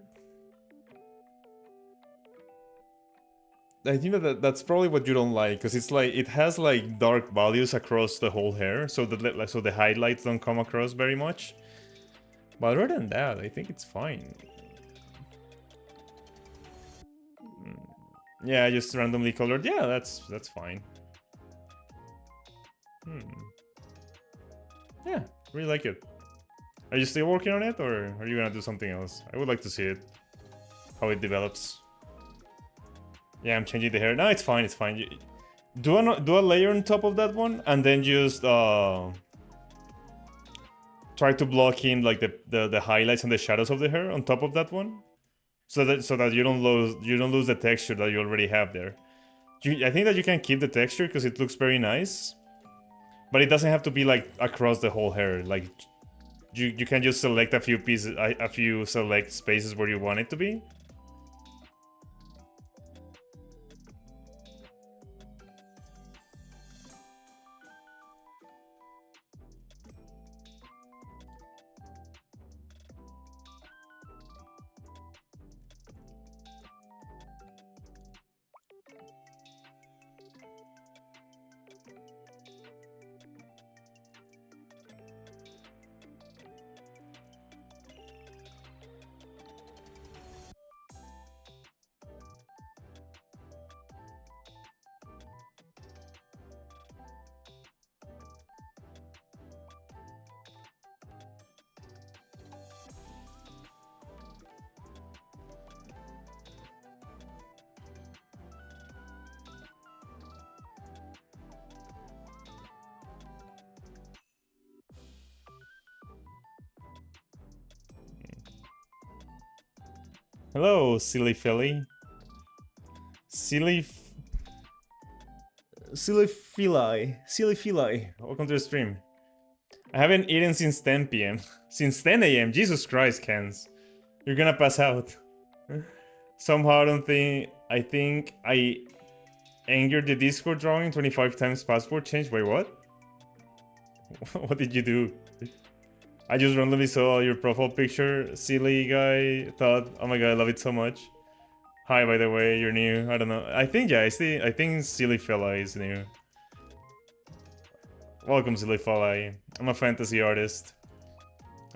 I think that's probably what you don't like, because it's like it has like dark values across the whole hair, so the highlights don't come across very much. But other than that, I think it's fine. Yeah, just randomly colored. Yeah, that's fine. Yeah, really like it. Are you still working on it, or are you gonna do something else? I would like to see it, how it develops. Yeah, I'm changing the hair. No, it's fine. It's fine. Do a layer on top of that one, and then just try to block in like the highlights and the shadows of the hair on top of that one, so that you don't lose the texture that you already have there. I think that you can keep the texture because it looks very nice, but it doesn't have to be like across the whole hair. Like you can just select a few pieces, a few select spaces where you want it to be. Hello, silly Philly. Silly Philly. Welcome to the stream. I haven't eaten since 10 p.m. Since 10 a.m. Jesus Christ, Kens. You're gonna pass out. Somehow I think I angered the Discord drawing 25 times password change. Wait, what? What did you do? I just randomly saw your profile picture. Silly guy. Thought, oh my god, I love it so much. Hi, by the way, you're new. I don't know. I think, yeah, I think Silly Fella is new. Welcome, Silly Fella. I'm a fantasy artist.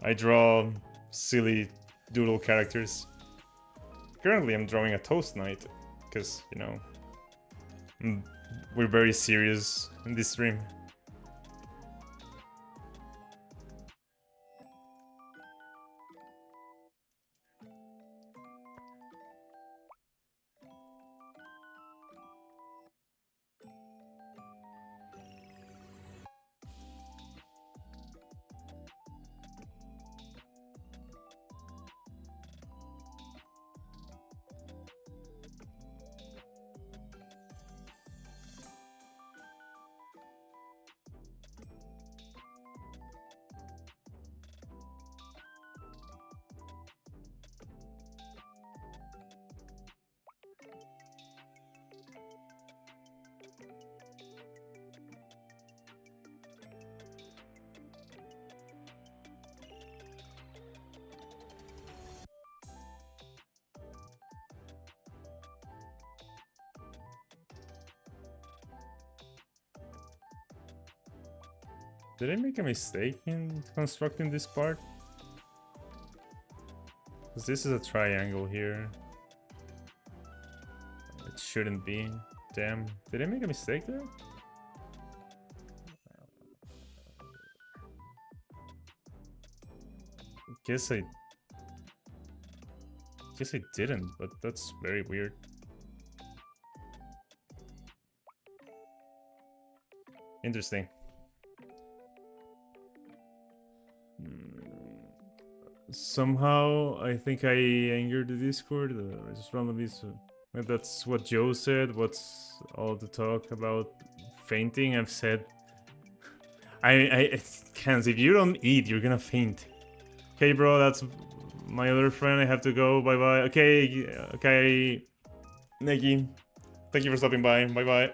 I draw silly doodle characters. Currently, I'm drawing a Toast Knight. Because, you know, we're very serious in this stream. Did I make a mistake in constructing this part? Because this is a triangle here. It shouldn't be. Damn. Did I make a mistake there? Guess I... Guess I didn't, but that's very weird. Interesting. Somehow, I think I angered the Discord. I just randomly. Maybe that's what Joe said. What's all the talk about fainting? I've said. I can't. If you don't eat, you're gonna faint. Okay, bro. That's my other friend. I have to go. Bye bye. Okay. Okay. Neki, thank you for stopping by. Bye bye.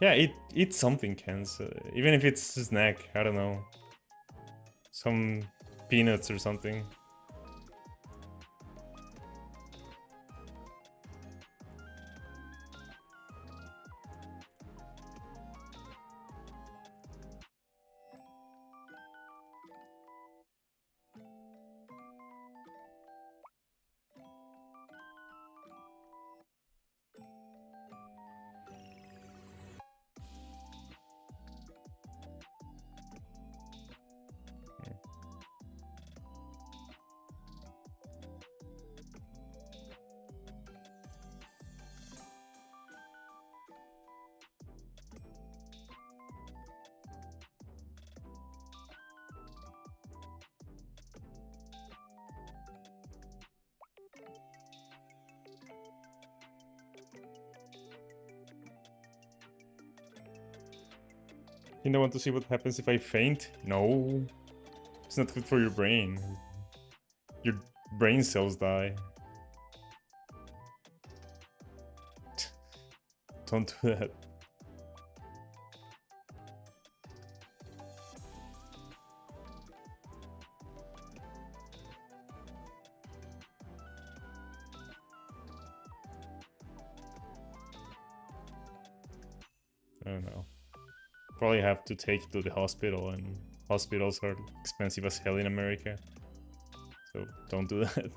Yeah, eat something, Kens. Even if it's a snack. I don't know. Some peanuts or something. You don't want to see what happens if I faint? No. It's not good for your brain. Your brain cells die. Don't do that. I don't know. Probably have to take it to the hospital, and hospitals are expensive as hell in America. So don't do that.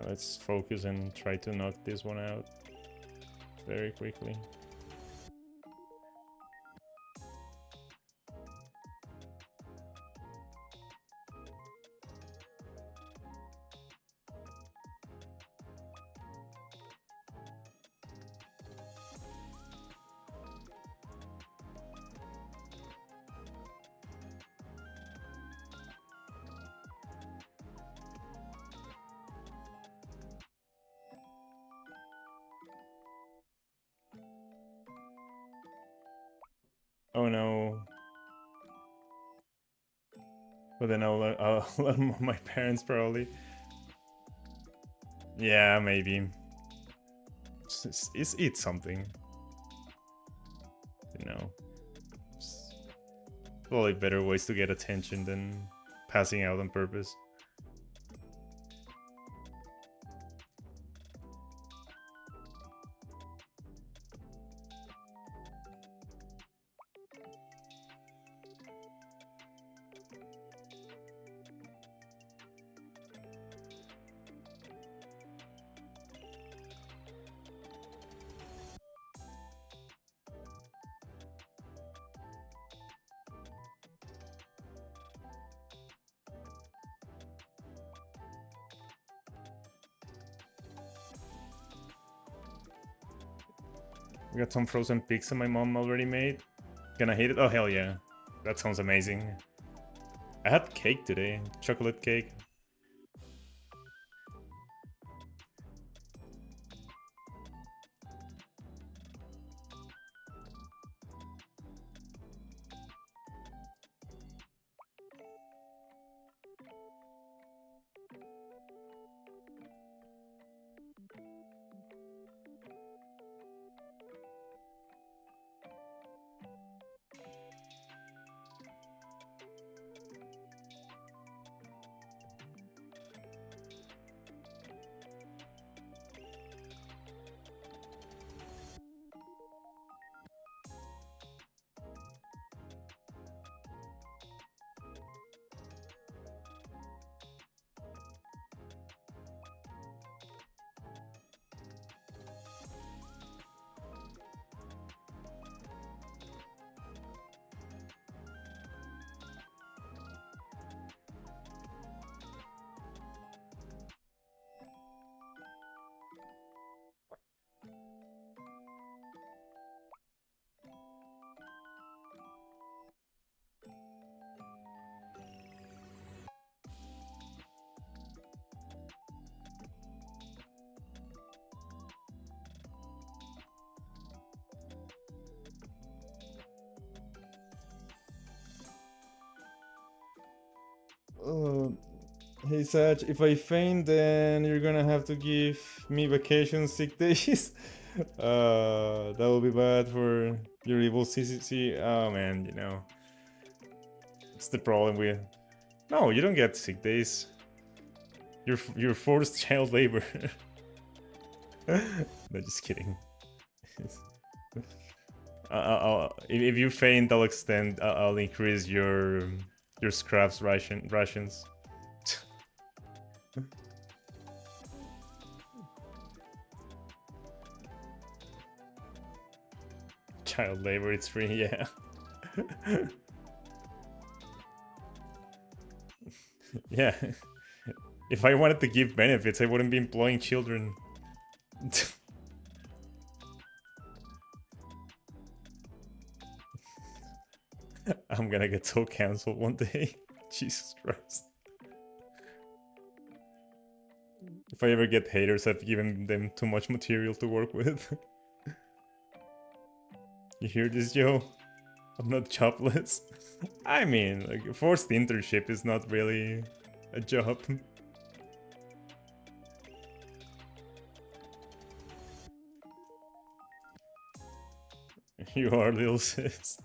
Let's focus and try to knock this one out very quickly. Oh no. But then I'll let my parents probably. Yeah, maybe. Just eat something. You know. Probably better ways to get attention than passing out on purpose. We got some frozen pizza my mom already made. Gonna hate it? Oh hell yeah. That sounds amazing. I had cake today. Chocolate cake. Uh, hey Sach, if I faint, then you're gonna have to give me vacation sick days. That will be bad for your evil CCC. Oh man, you know, it's the problem with. No, you don't get sick days. You're forced child labor. No, just kidding. If you faint, I'll extend. I'll increase your scraps rations. Child labor, it's free, yeah. Yeah. If I wanted to give benefits, I wouldn't be employing children. I'm gonna get so cancelled one day. Jesus Christ. If I ever get haters, I've given them too much material to work with. You hear this, Joe? I'm not jobless. I mean, like, forced internship is not really a job. You are, little sis.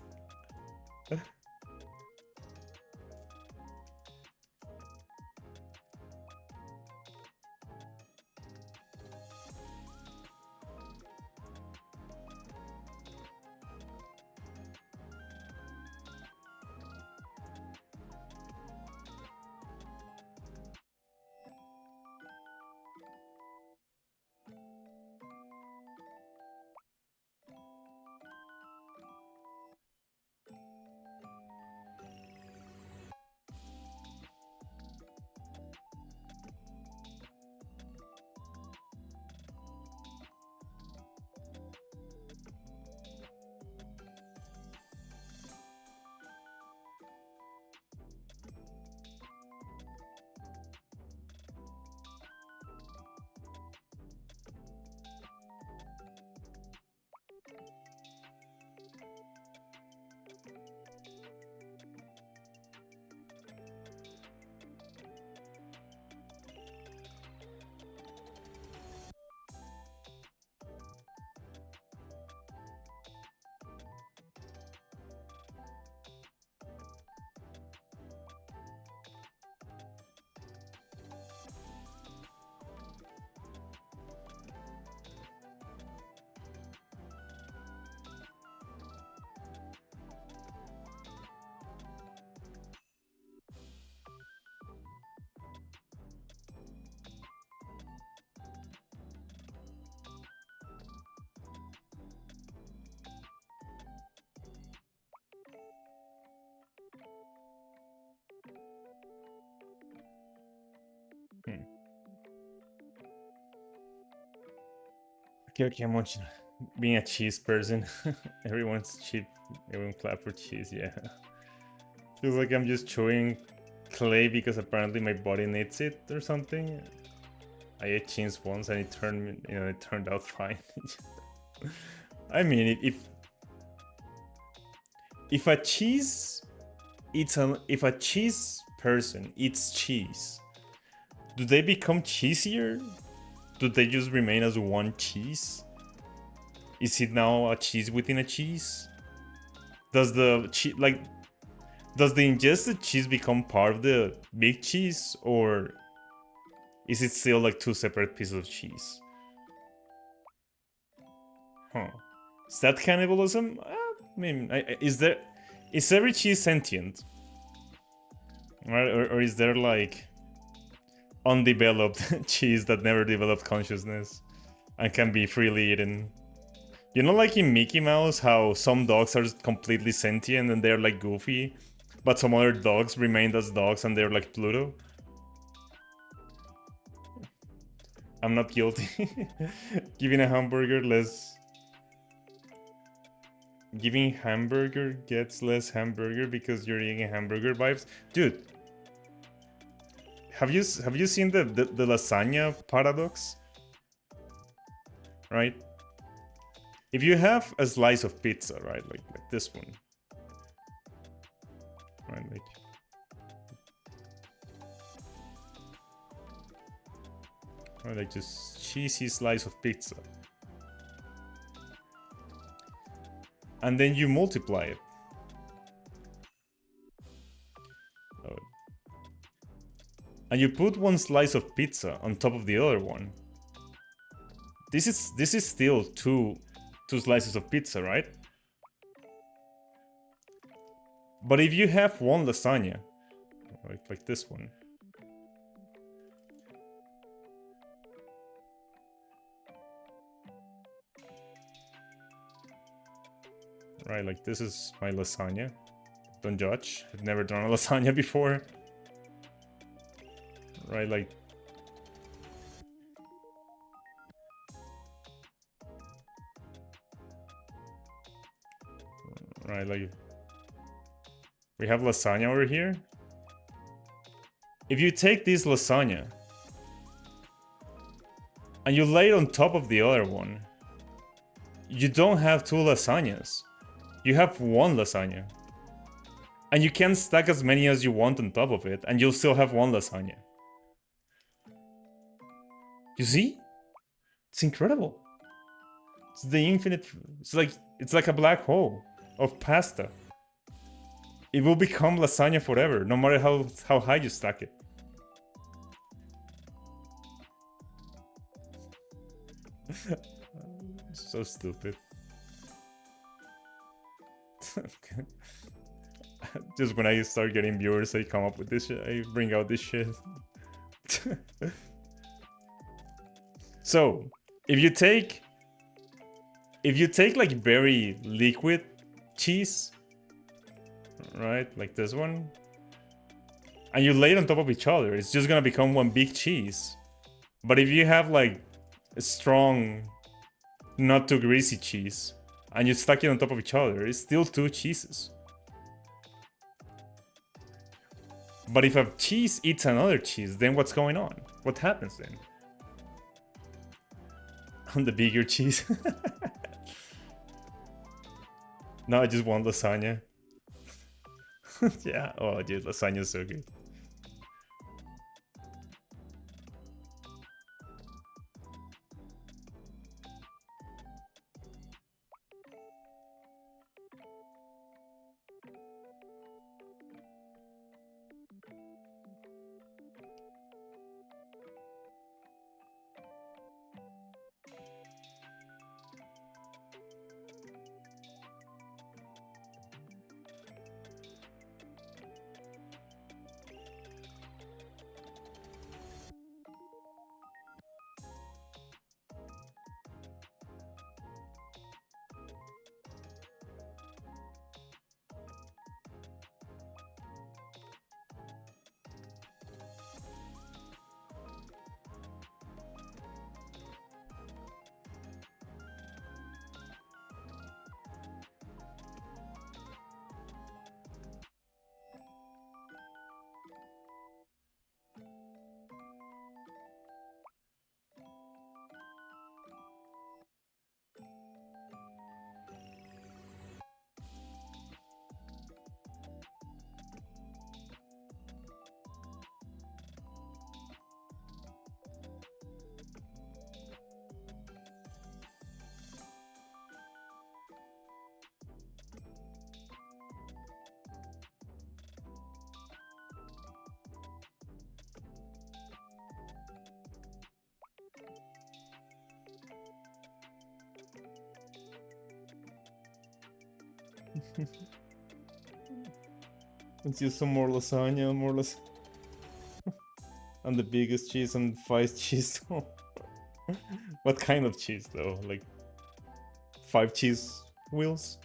Okay, I'm watching. Being a cheese person. Everyone's cheap. Everyone clap for cheese, yeah. Feels like I'm just chewing clay because apparently my body needs it or something. I ate cheese once and it turned out fine. I mean, if a cheese if a cheese person eats cheese, do they become cheesier? Do they just remain as one cheese? Is it now a cheese within a cheese? Does the ingested cheese become part of the big cheese, or is it still like two separate pieces of cheese? Huh. Is that cannibalism? I mean, is every cheese sentient? Right? Or is there like undeveloped cheese that never developed consciousness and can be freely eaten? You know, like in Mickey Mouse, how some dogs are completely sentient and they're like Goofy, but some other dogs remained as dogs and they're like Pluto? I'm not guilty. Giving a hamburger less... Giving hamburger gets less hamburger because you're eating hamburger vibes? Dude, have you seen the lasagna paradox? Right? If you have a slice of pizza, right, like this one, right, like Or like just cheesy slice of pizza. And then you multiply it. Oh. And you put one slice of pizza on top of the other one. This is still two slices of pizza, right? But if you have one lasagna, like this one, right? Like this is my lasagna. Don't judge. I've never done a lasagna before. Right, like. Right, like. We have lasagna over here. If you take this lasagna and you lay it on top of the other one, you don't have two lasagnas. You have one lasagna. And you can stack as many as you want on top of it, and you'll still have one lasagna. You see? It's incredible. It's the infinite. It's like a black hole of pasta. It will become lasagna forever, no matter how high you stack it. So stupid. Just when I start getting viewers, I come up with this shit. I bring out this shit. So, if you take like very liquid cheese, right, like this one, and you lay it on top of each other, it's just gonna become one big cheese. But if you have like a strong, not too greasy cheese, and you stack it on top of each other, it's still two cheeses. But if a cheese eats another cheese, then what's going on? What happens then? On the bigger cheese. No, I just want lasagna. Yeah, oh dude, lasagna is so good. Let's use some more lasagna, and the biggest cheese and 5 cheese. What kind of cheese though? Like 5 cheese wheels?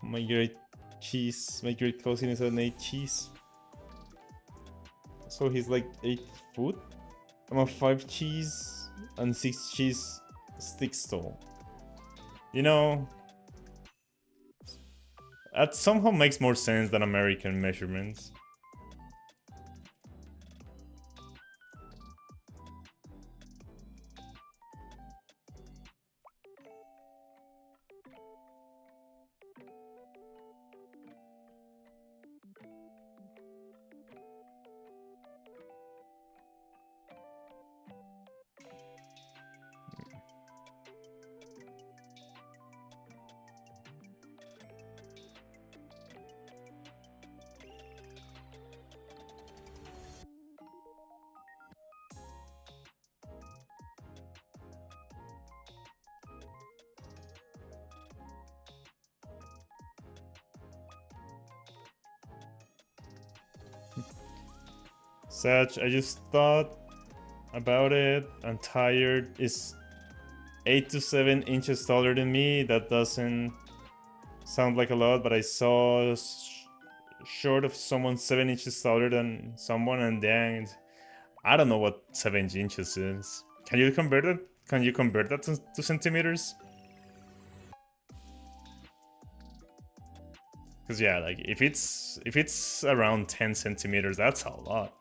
My great cousin is an 8 cheese. So he's like 8 foot. I'm a 5 cheese and 6 cheese sticks tall. You know, that somehow makes more sense than American measurements. Sag, I just thought about it. I'm tired. Is 8 to 7 inches taller than me. That doesn't sound like a lot, but I saw short of someone 7 inches taller than someone, and dang, I don't know what 7 inches is. Can you convert it? Can you convert that to centimeters? Because yeah, like if it's around 10 centimeters, that's a lot.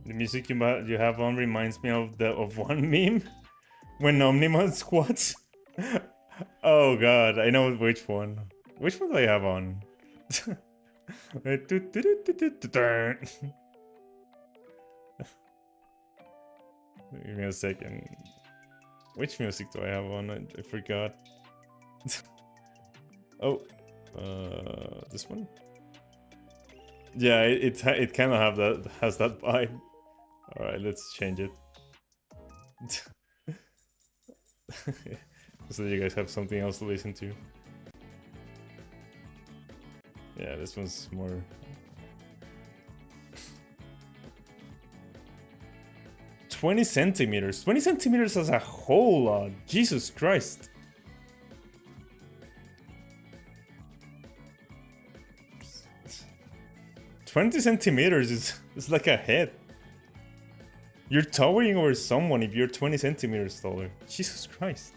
The music you have on reminds me of one meme when Omniman squats. Oh god, I know which one. Which one do I have on? Give me a second. Which music do I have on? I forgot. Oh, this one. Yeah, it kind of has that vibe. All right, let's change it. So you guys have something else to listen to. Yeah, this one's more. 20 centimeters. 20 centimeters is a whole lot. Jesus Christ. "20 centimeters is like a head. You're towering over someone if you're 20 centimeters taller. Jesus Christ.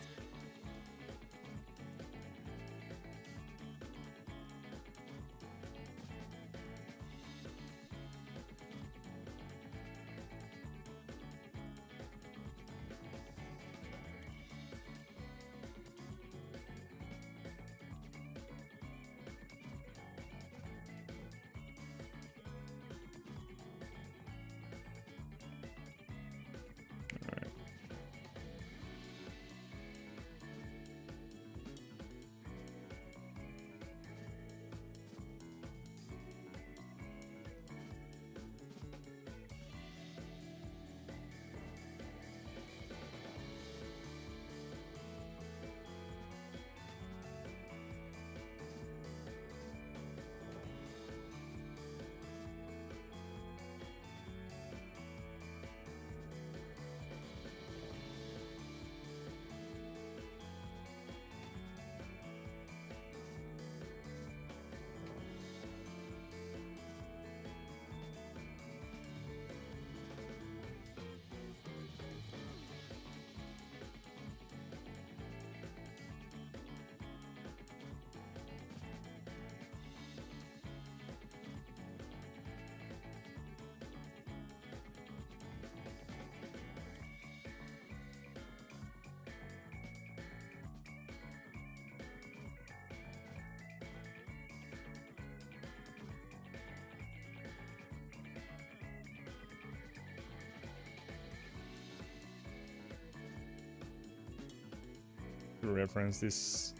To reference this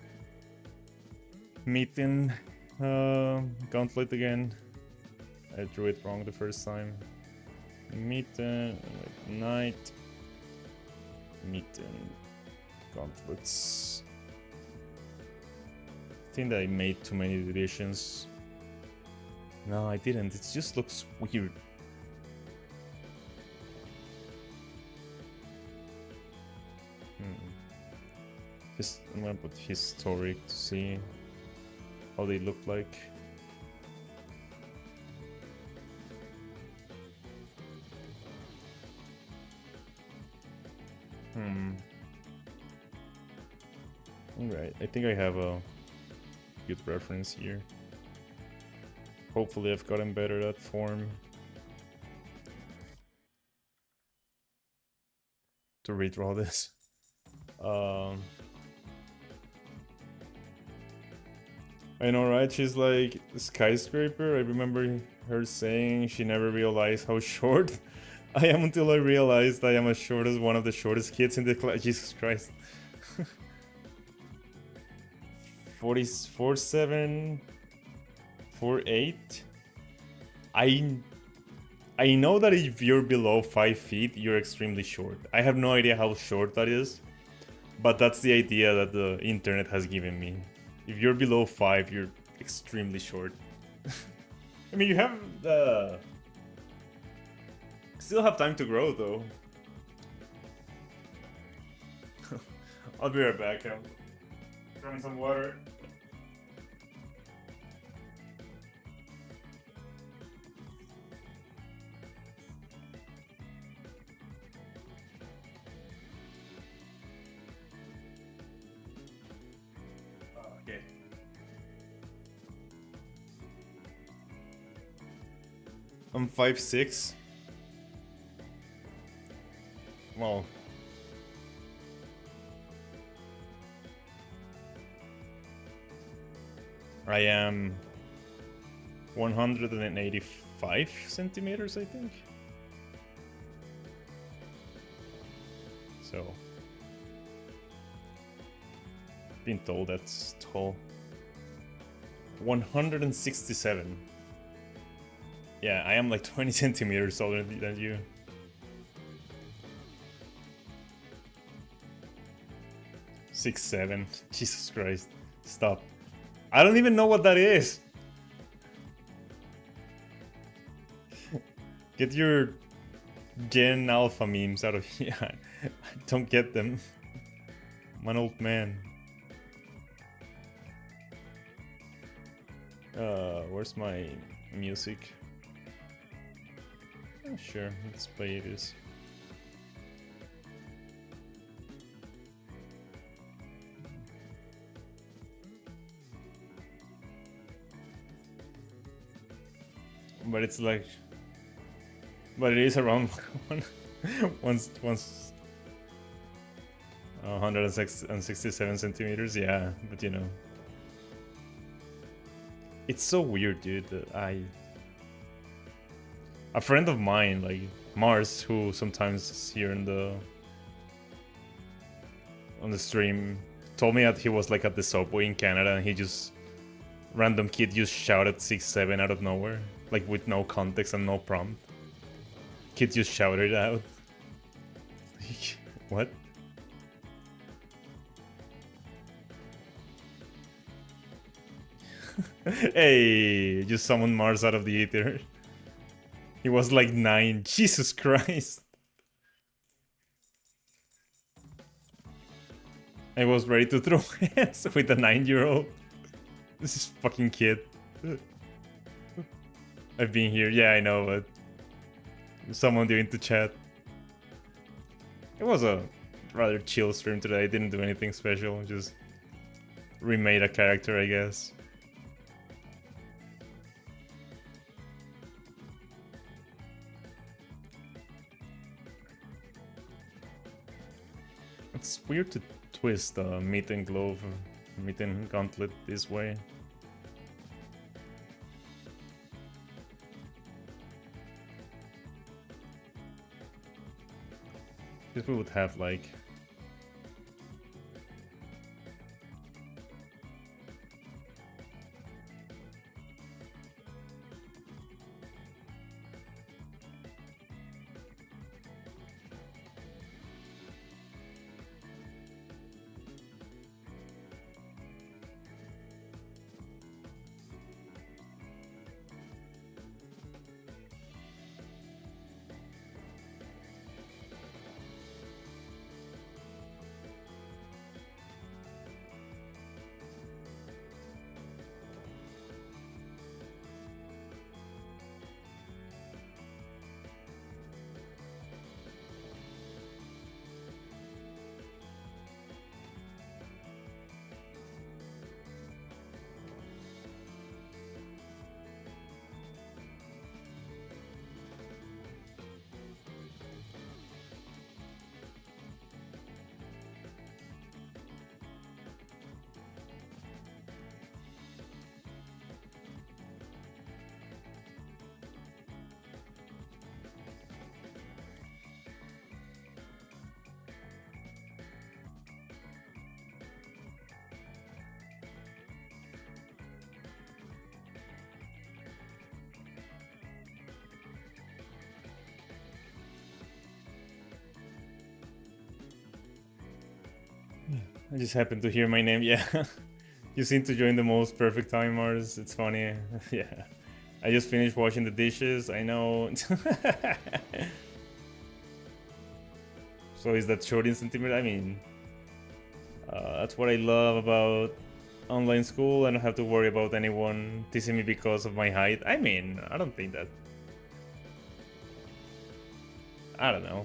meeting gauntlet again. I drew it wrong the first time. Meeting night. Meeting gauntlets. I think that I made too many divisions. No, I didn't. It just looks weird. I'm gonna put historic to see how they look like. Alright, I think I have a good reference here. Hopefully I've gotten better at form. To redraw this. I know, right? She's like a skyscraper. I remember her saying she never realized how short I am until I realized I am as short as one of the shortest kids in the class. Jesus Christ. 47, 48. I know that if you're below 5 feet, you're extremely short. I have no idea how short that is, but that's the idea that the internet has given me. If you're below 5, you're extremely short. I mean, you have still have time to grow, though. I'll be right back. I'm grabbing some water. Okay. I'm 5'6". Well, I am 185 centimeters, I think. So, been told that's tall. 167. Yeah, I am like 20 centimeters taller than you. Six, 7. Jesus Christ. Stop. I don't even know what that is. Get your Gen Alpha memes out of here. I don't get them. I'm an old man. Where's my music? Oh, sure, let's play this. But it's like, but it is around 167 centimeters. Yeah, but you know, it's so weird, dude. That a friend of mine, like Mars, who sometimes is here in on the stream, told me that he was like at the subway in Canada and he just random kid just shouted 6'7" out of nowhere, like with no context and no prompt. Kid just shouted it out. What? Hey, just summoned Mars out of the ether. He was like 9. Jesus Christ. I was ready to throw hands with a 9-year-old. This is fucking kid. I've been here. Yeah, I know, but someone doing to chat. It was a rather chill stream today. I didn't do anything special. Just remade a character, I guess. It's weird to twist meat and glove, meat and gauntlet this way. If we would have like I just happened to hear my name. Yeah. You seem to join the most perfect time, Mars. It's funny. Yeah. I just finished washing the dishes. I know. So is that short in centimeter? I mean, that's what I love about online school. I don't have to worry about anyone teasing me because of my height. I mean, I don't think that. I don't know.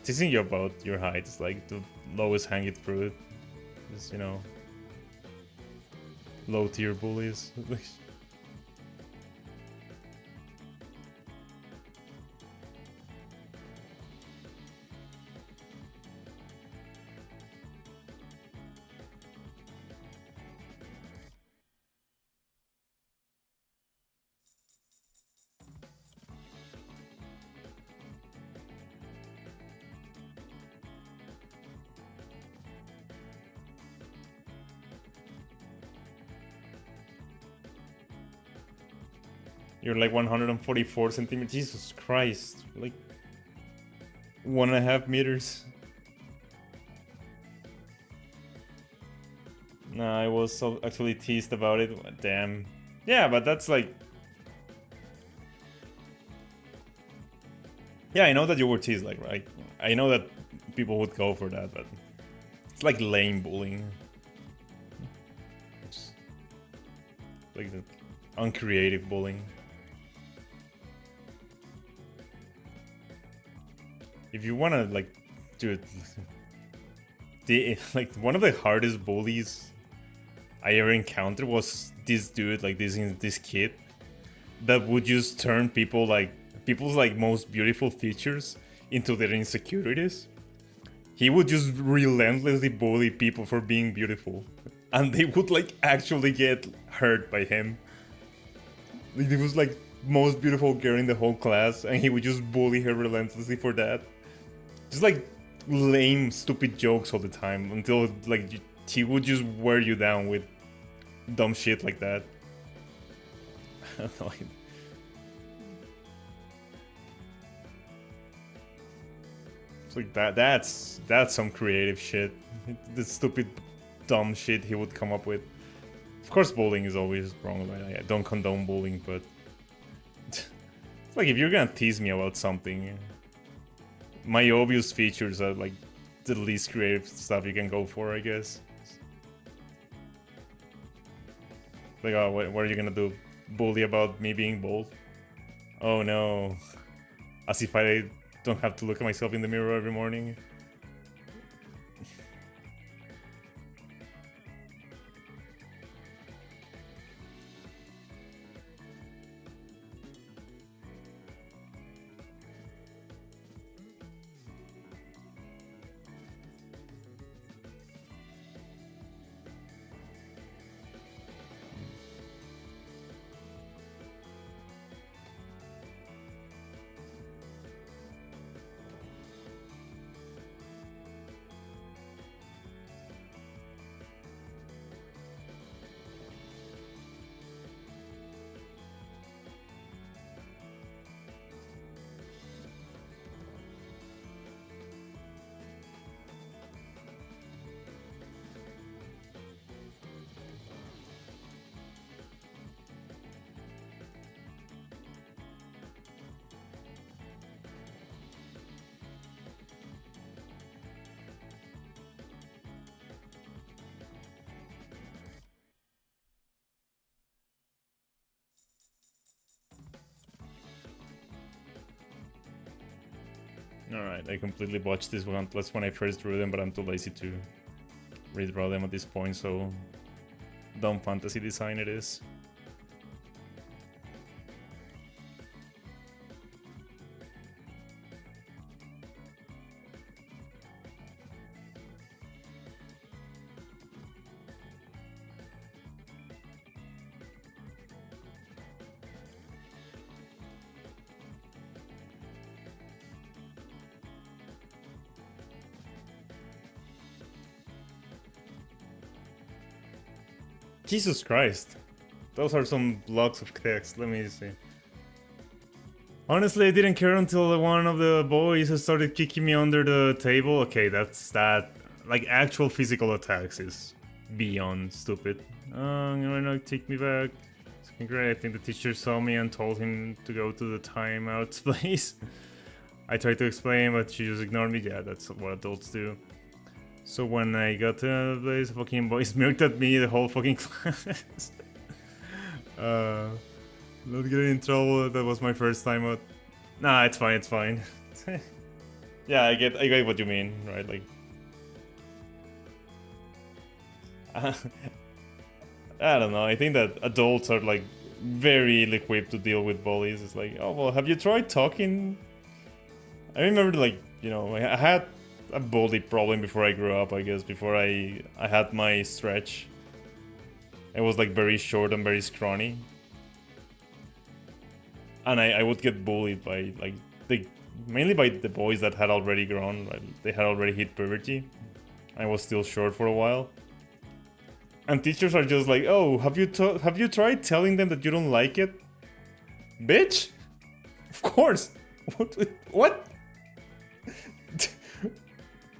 Teasing you about your height is like the lowest hanging fruit. Just, you know, low tier bullies. You're like 144 centimeters. Jesus Christ. Like 1.5 meters. Nah, I was so actually teased about it. Damn. Yeah, but that's like... Yeah, I know that you were teased, like, right? I know that people would go for that, but... It's like lame bullying. It's like the uncreative bullying. If you wanna, like, dude... like, one of the hardest bullies I ever encountered was this dude, like this kid, that would just turn people like people's like most beautiful features into their insecurities. He would just relentlessly bully people for being beautiful, and they would like actually get hurt by him. Like, it was like most beautiful girl in the whole class, and he would just bully her relentlessly for that. Just like lame, stupid jokes all the time until like he would just wear you down with dumb shit like that. I don't know. It's like that's some creative shit. The stupid dumb shit he would come up with. Of course bullying is always wrong. I don't condone bullying, but it's like if you're gonna tease me about something, my obvious features are like the least creative stuff you can go for, I guess. Like, oh, what are you gonna do? Bully about me being bald? Oh no. As if I don't have to look at myself in the mirror every morning. Alright, I completely botched this one. That's when I first drew them, but I'm too lazy to redraw them at this point, so dumb fantasy design it is. Jesus Christ. Those are some blocks of text. Let me see. Honestly, I didn't care until one of the boys started kicking me under the table. Okay, that's that. Like, actual physical attacks is beyond stupid. I'm gonna take me back. It's okay, great. I think the teacher saw me and told him to go to the timeout place. I tried to explain, but she just ignored me. Yeah, that's what adults do. So when I got to the place, fucking boys milked at me the whole fucking class. Not getting in trouble. That was my first time out. Nah, it's fine. It's fine. Yeah, I get what you mean, right? Like, I don't know. I think that adults are like very ill-equipped to deal with bullies. It's like, oh well, have you tried talking? I remember, like, you know, I had a bully problem before I grew up. I guess before I had my stretch. I was like very short and very scrawny. And I would get bullied by like mainly by the boys that had already grown. Right? They had already hit puberty. I was still short for a while. And teachers are just like, "Oh, have you tried telling them that you don't like it, bitch? Of course. What?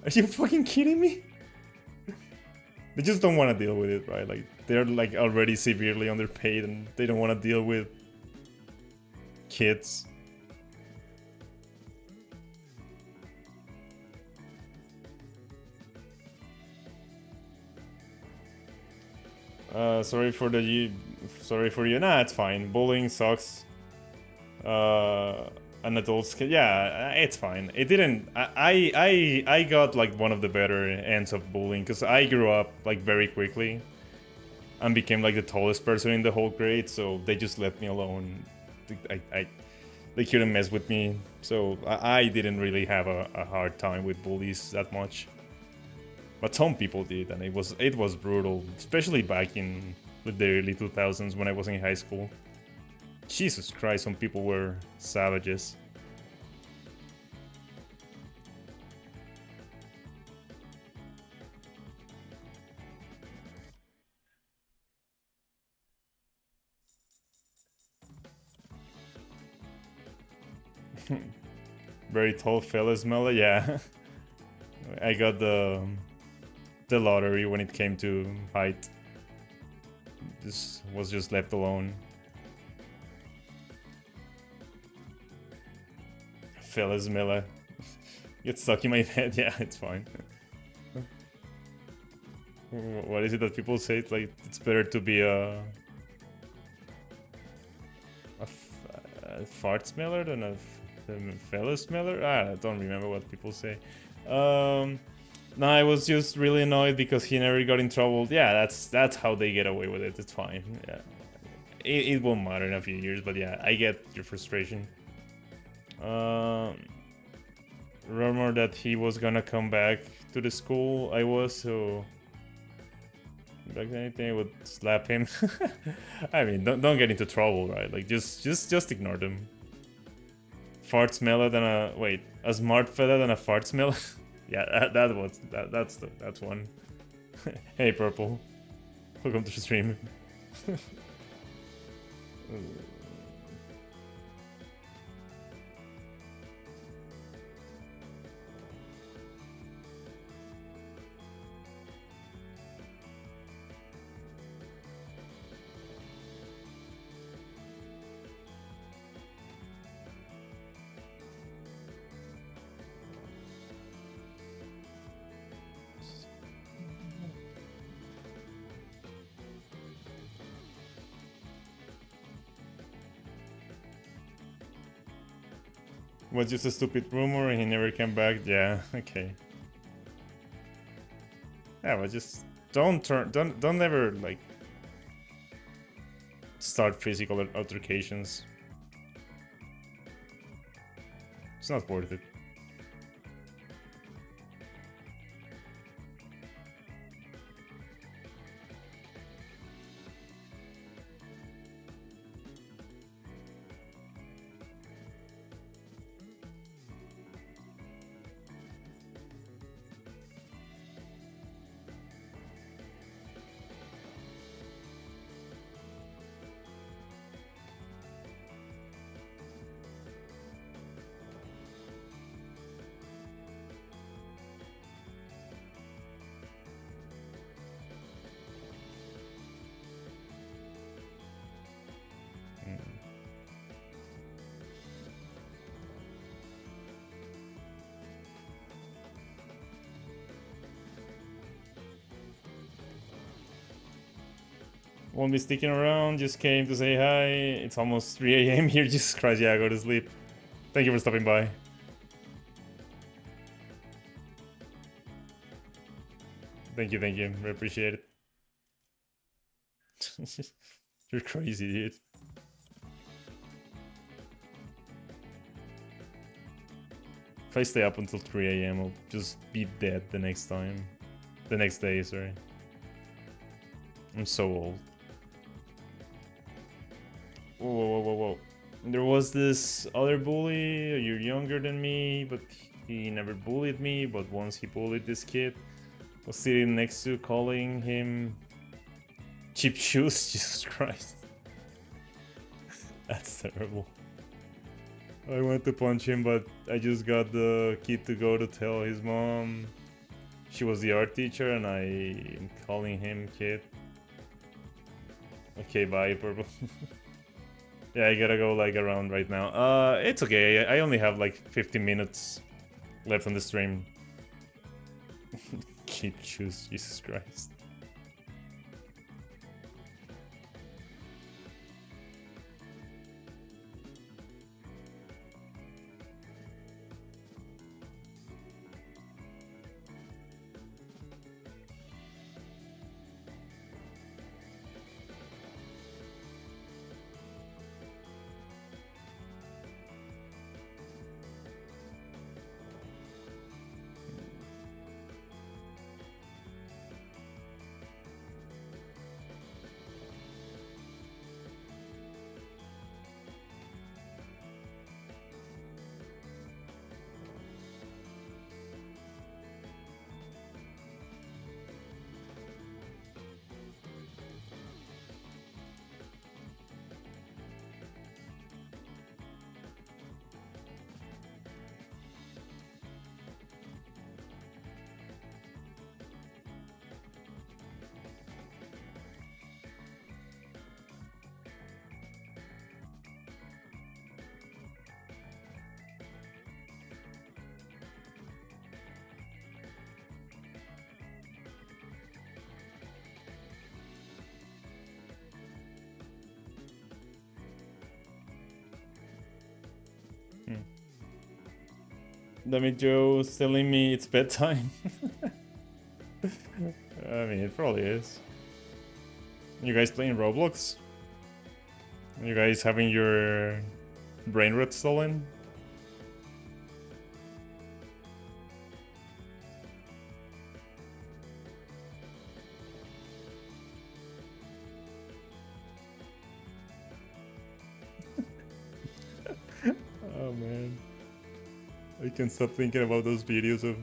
Are you fucking kidding me? They just don't want to deal with it, right? Like they're like already severely underpaid, and they don't want to deal with kids." Sorry for you. Nah, it's fine. Bullying sucks. An adult's kid. Yeah, it's fine. It didn't. I got like one of the better ends of bullying because I grew up like very quickly and became like the tallest person in the whole grade. So they just left me alone. They couldn't mess with me. So I didn't really have a hard time with bullies that much. But some people did, and it was brutal, especially back in the early 2000s when I was in high school. Jesus Christ, some people were savages. Very tall fellas, Mela. Yeah, I got the lottery when it came to height. This was just left alone. Fellas, Mela. Get stuck in my head. Yeah, it's fine. What is it that people say? It's like it's better to be a fart smeller than a fellow smeller? I don't remember what people say. No, I was just really annoyed because he never got in trouble. Yeah, that's how they get away with it. It's fine. Yeah, it won't matter in a few years, but yeah, I get your frustration. Rumor that he was gonna come back to the school I was, so back then I would slap him. I mean, don't get into trouble, right? Like just ignore them. Fart smeller than a smart fella than a fart smeller. Yeah, that's one. Hey, Purple. Welcome to the stream. Was just a stupid rumor and he never came back. Yeah, okay. Yeah, but just don't ever like start physical altercations. It's not worth it. Won't be sticking around, just came to say hi. It's almost 3 a.m. here, Jesus Christ, yeah, go to sleep. Thank you for stopping by. Thank you, I appreciate it. You're crazy, dude. If I stay up until 3 a.m, I'll just be dead the next time. The next day, sorry. I'm so old. Whoa. There was this other bully, you're younger than me, but he never bullied me, but once he bullied this kid, I was sitting next to calling him cheap shoes. Jesus Christ. That's terrible. I went to punch him, but I just got the kid to go to tell his mom. She was the art teacher and I am calling him kid. Okay, bye, Purple. Yeah, I gotta go like around right now. It's okay. I only have like 15 minutes left on the stream. Cheap shoes, Jesus Christ. Damn it, Joe's telling me it's bedtime. I mean, it probably is. You guys playing Roblox? You guys having your brain rot stolen? Oh man. I can't stop thinking about those videos of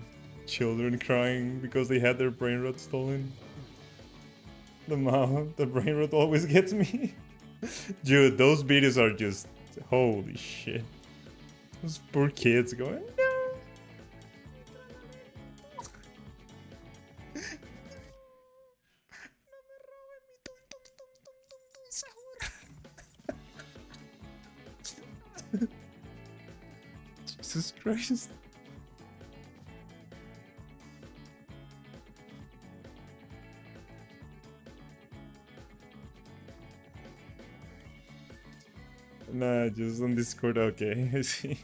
children crying because they had their brain rot stolen. The brain rot always gets me. Dude, those videos are just holy shit. Those poor kids going, no. Jesus Christ. Nah, just on Discord, okay, I see.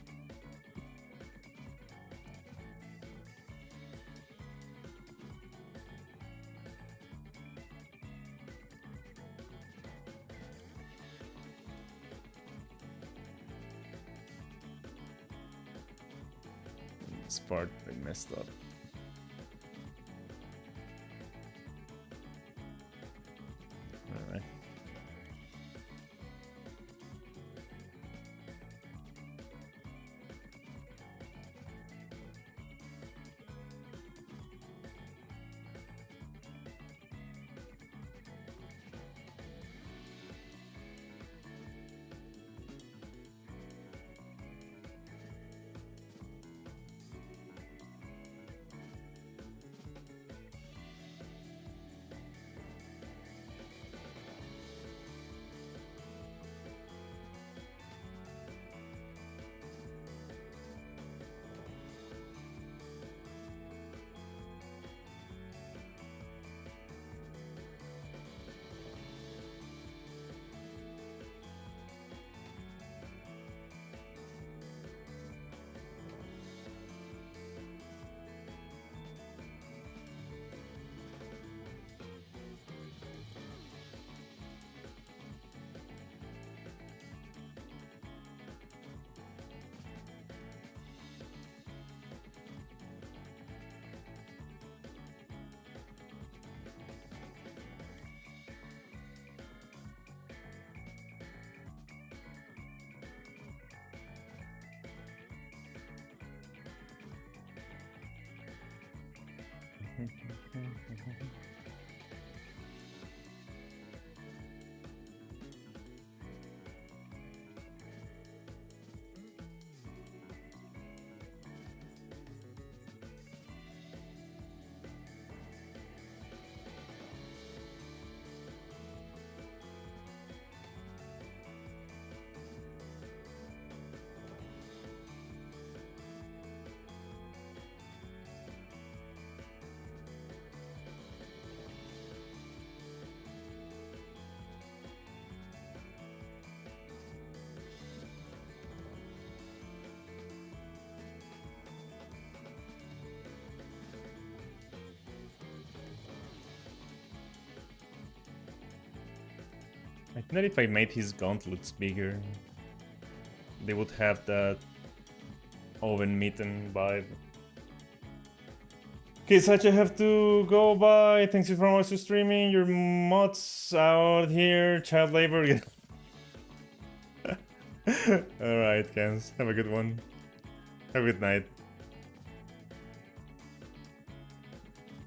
This part I messed up. Alright. I think that if I made his gauntlets bigger, they would have that oven mitten vibe. Okay, Sacha, I have to go. Bye. Thanks you for watching streaming. Your mods out here, child labor. Alright, guys. Have a good one. Have a good night.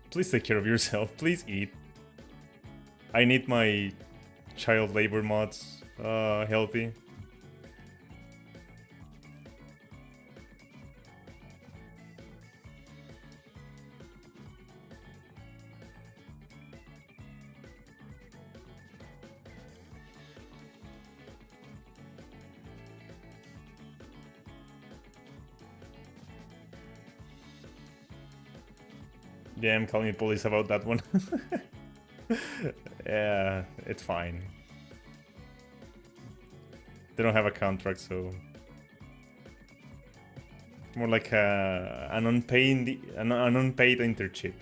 Please take care of yourself. Please eat. I need my child labor mods healthy. Damn, call me police about that one. Yeah, it's fine. They don't have a contract, so more like an unpaid internship.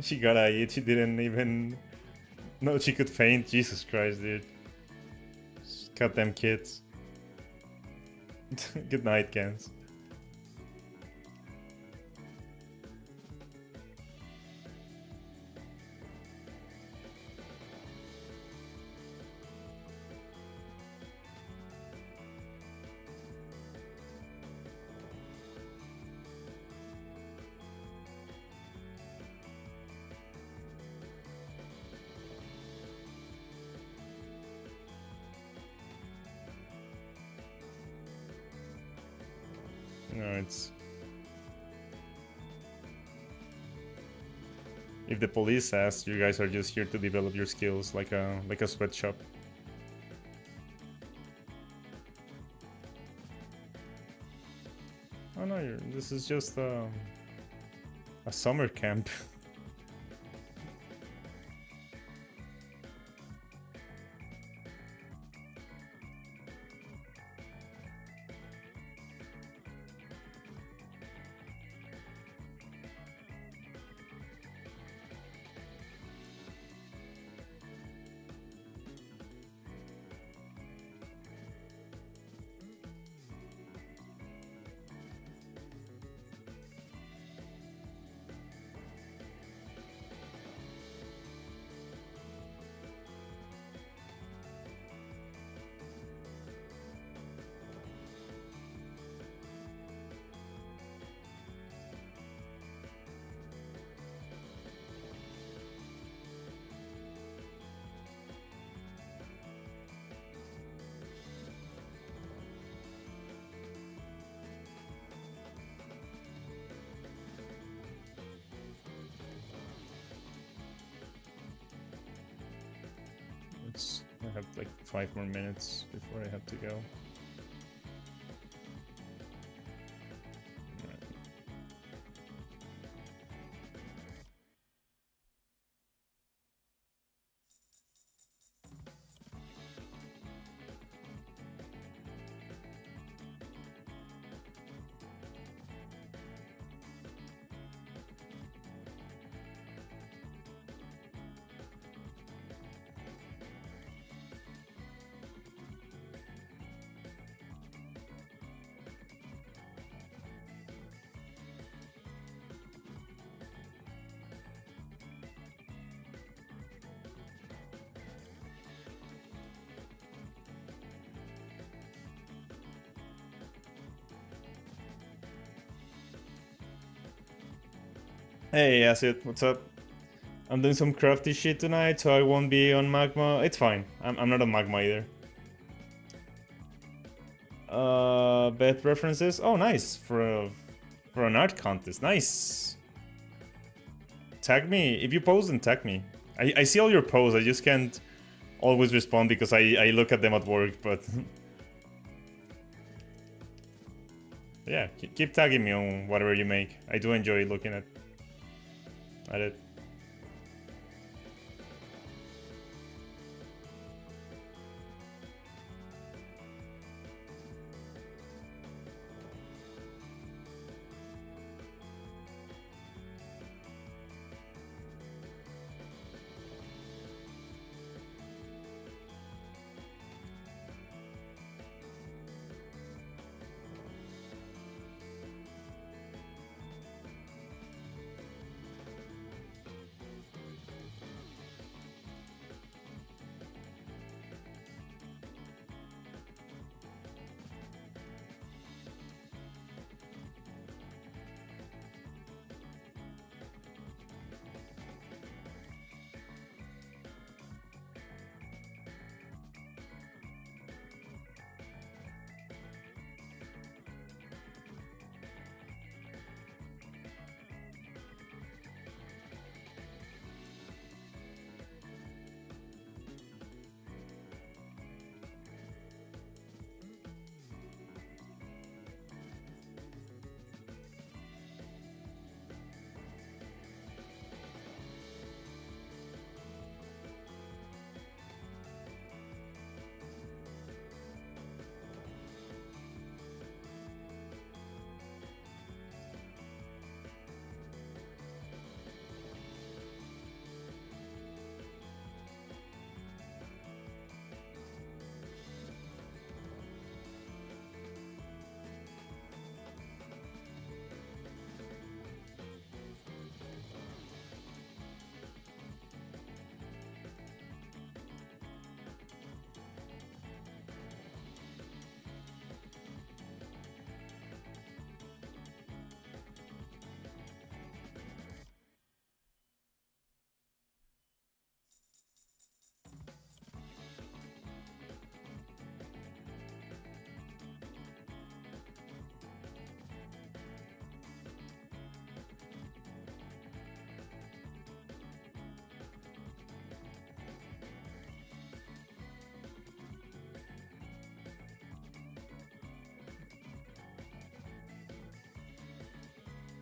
She gotta eat. She didn't even know she could faint. Jesus Christ, dude. Goddamn kids. Good night, Gans. No, it's... If the police asks, you guys are just here to develop your skills like a sweatshop. Oh no, this is just a summer camp. I have like 5 more minutes before I have to go. Hey, Acid, what's up? I'm doing some crafty shit tonight, so I won't be on Magma. It's fine. I'm not on Magma either. Bet references. Oh, nice for an art contest. Nice. Tag me if you post, then tag me. I see all your posts. I just can't always respond because I look at them at work. But yeah, keep tagging me on whatever you make. I do enjoy looking at it.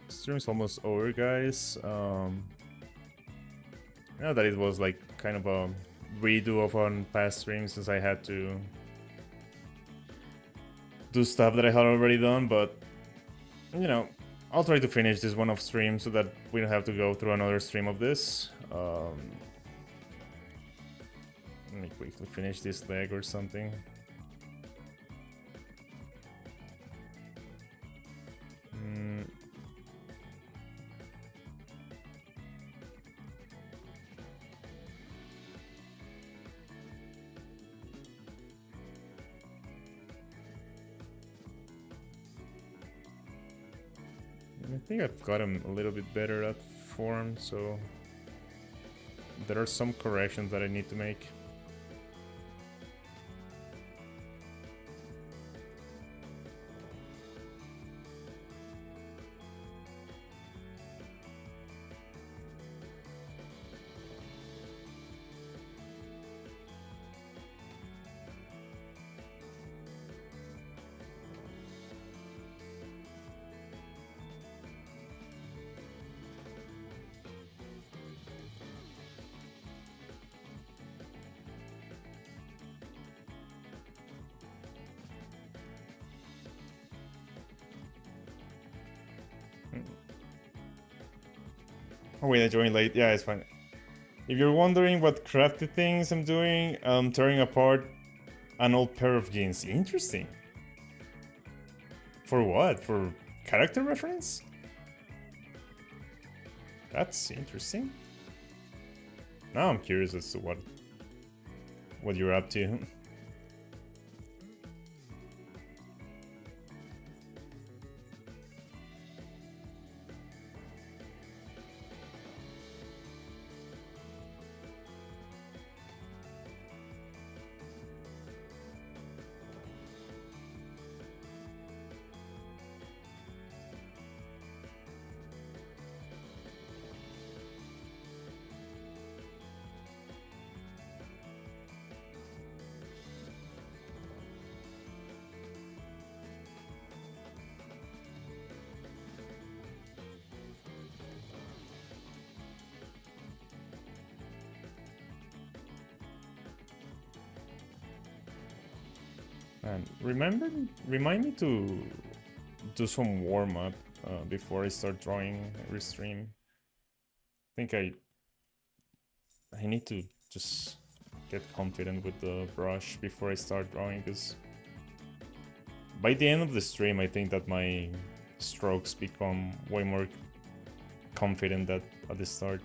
Stream's almost over, guys. I know that it was like kind of a redo of on past streams since I had to do stuff that I had already done, but you know, I'll try to finish this one off stream so that we don't have to go through another stream of this. Let me quickly finish this leg or something. I think I've got him a little bit better at form, so there are some corrections that I need to make. Oh wait, I joined late. Yeah, it's fine. If you're wondering what crafty things I'm doing, I'm tearing apart an old pair of jeans. Interesting. For what? For character reference? That's interesting. Now I'm curious as to what you're up to. And remind me to do some warm-up before I start drawing every stream. I think I need to just get confident with the brush before I start drawing, because by the end of the stream I think that my strokes become way more confident than at the start.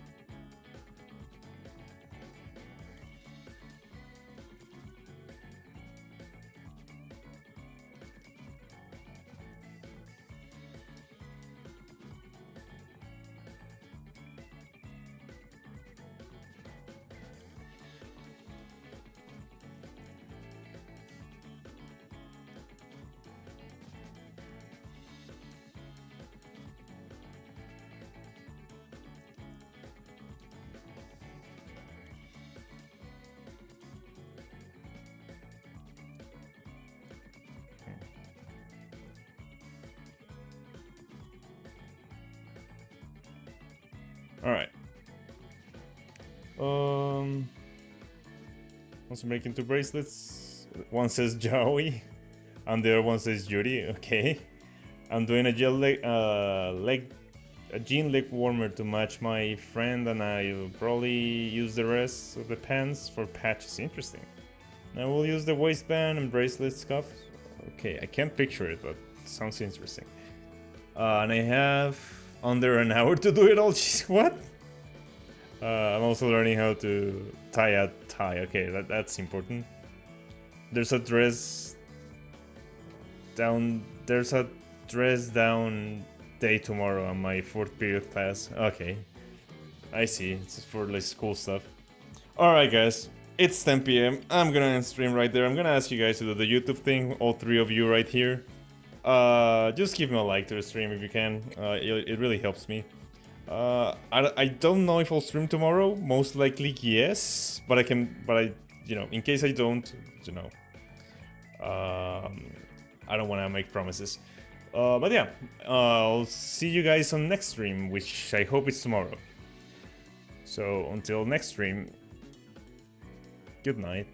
Alright. Also making 2 bracelets. One says Joey, and the other one says Yuri. Okay. I'm doing a gel a jean leg warmer to match my friend, and I'll probably use the rest of the pants for patches. Interesting. I will use the waistband and bracelet scuff. Okay, I can't picture it, but it sounds interesting. And I have under an hour to do it all. Jeez, what? I'm also learning how to tie a tie. Okay, that's important. There's a dress down. There's a dress down day tomorrow on my 4th period class. Okay, I see. It's for like school stuff. All right, guys. It's 10 p.m. I'm gonna end stream right there. I'm gonna ask you guys to do the YouTube thing. All 3 of you right here. Just give me a like to the stream if you can. It really helps me. I don't know if I'll stream tomorrow. Most likely yes, but you know, in case I don't, you know, I don't want to make promises. But yeah, I'll see you guys on next stream, which I hope is tomorrow. So until next stream, good night.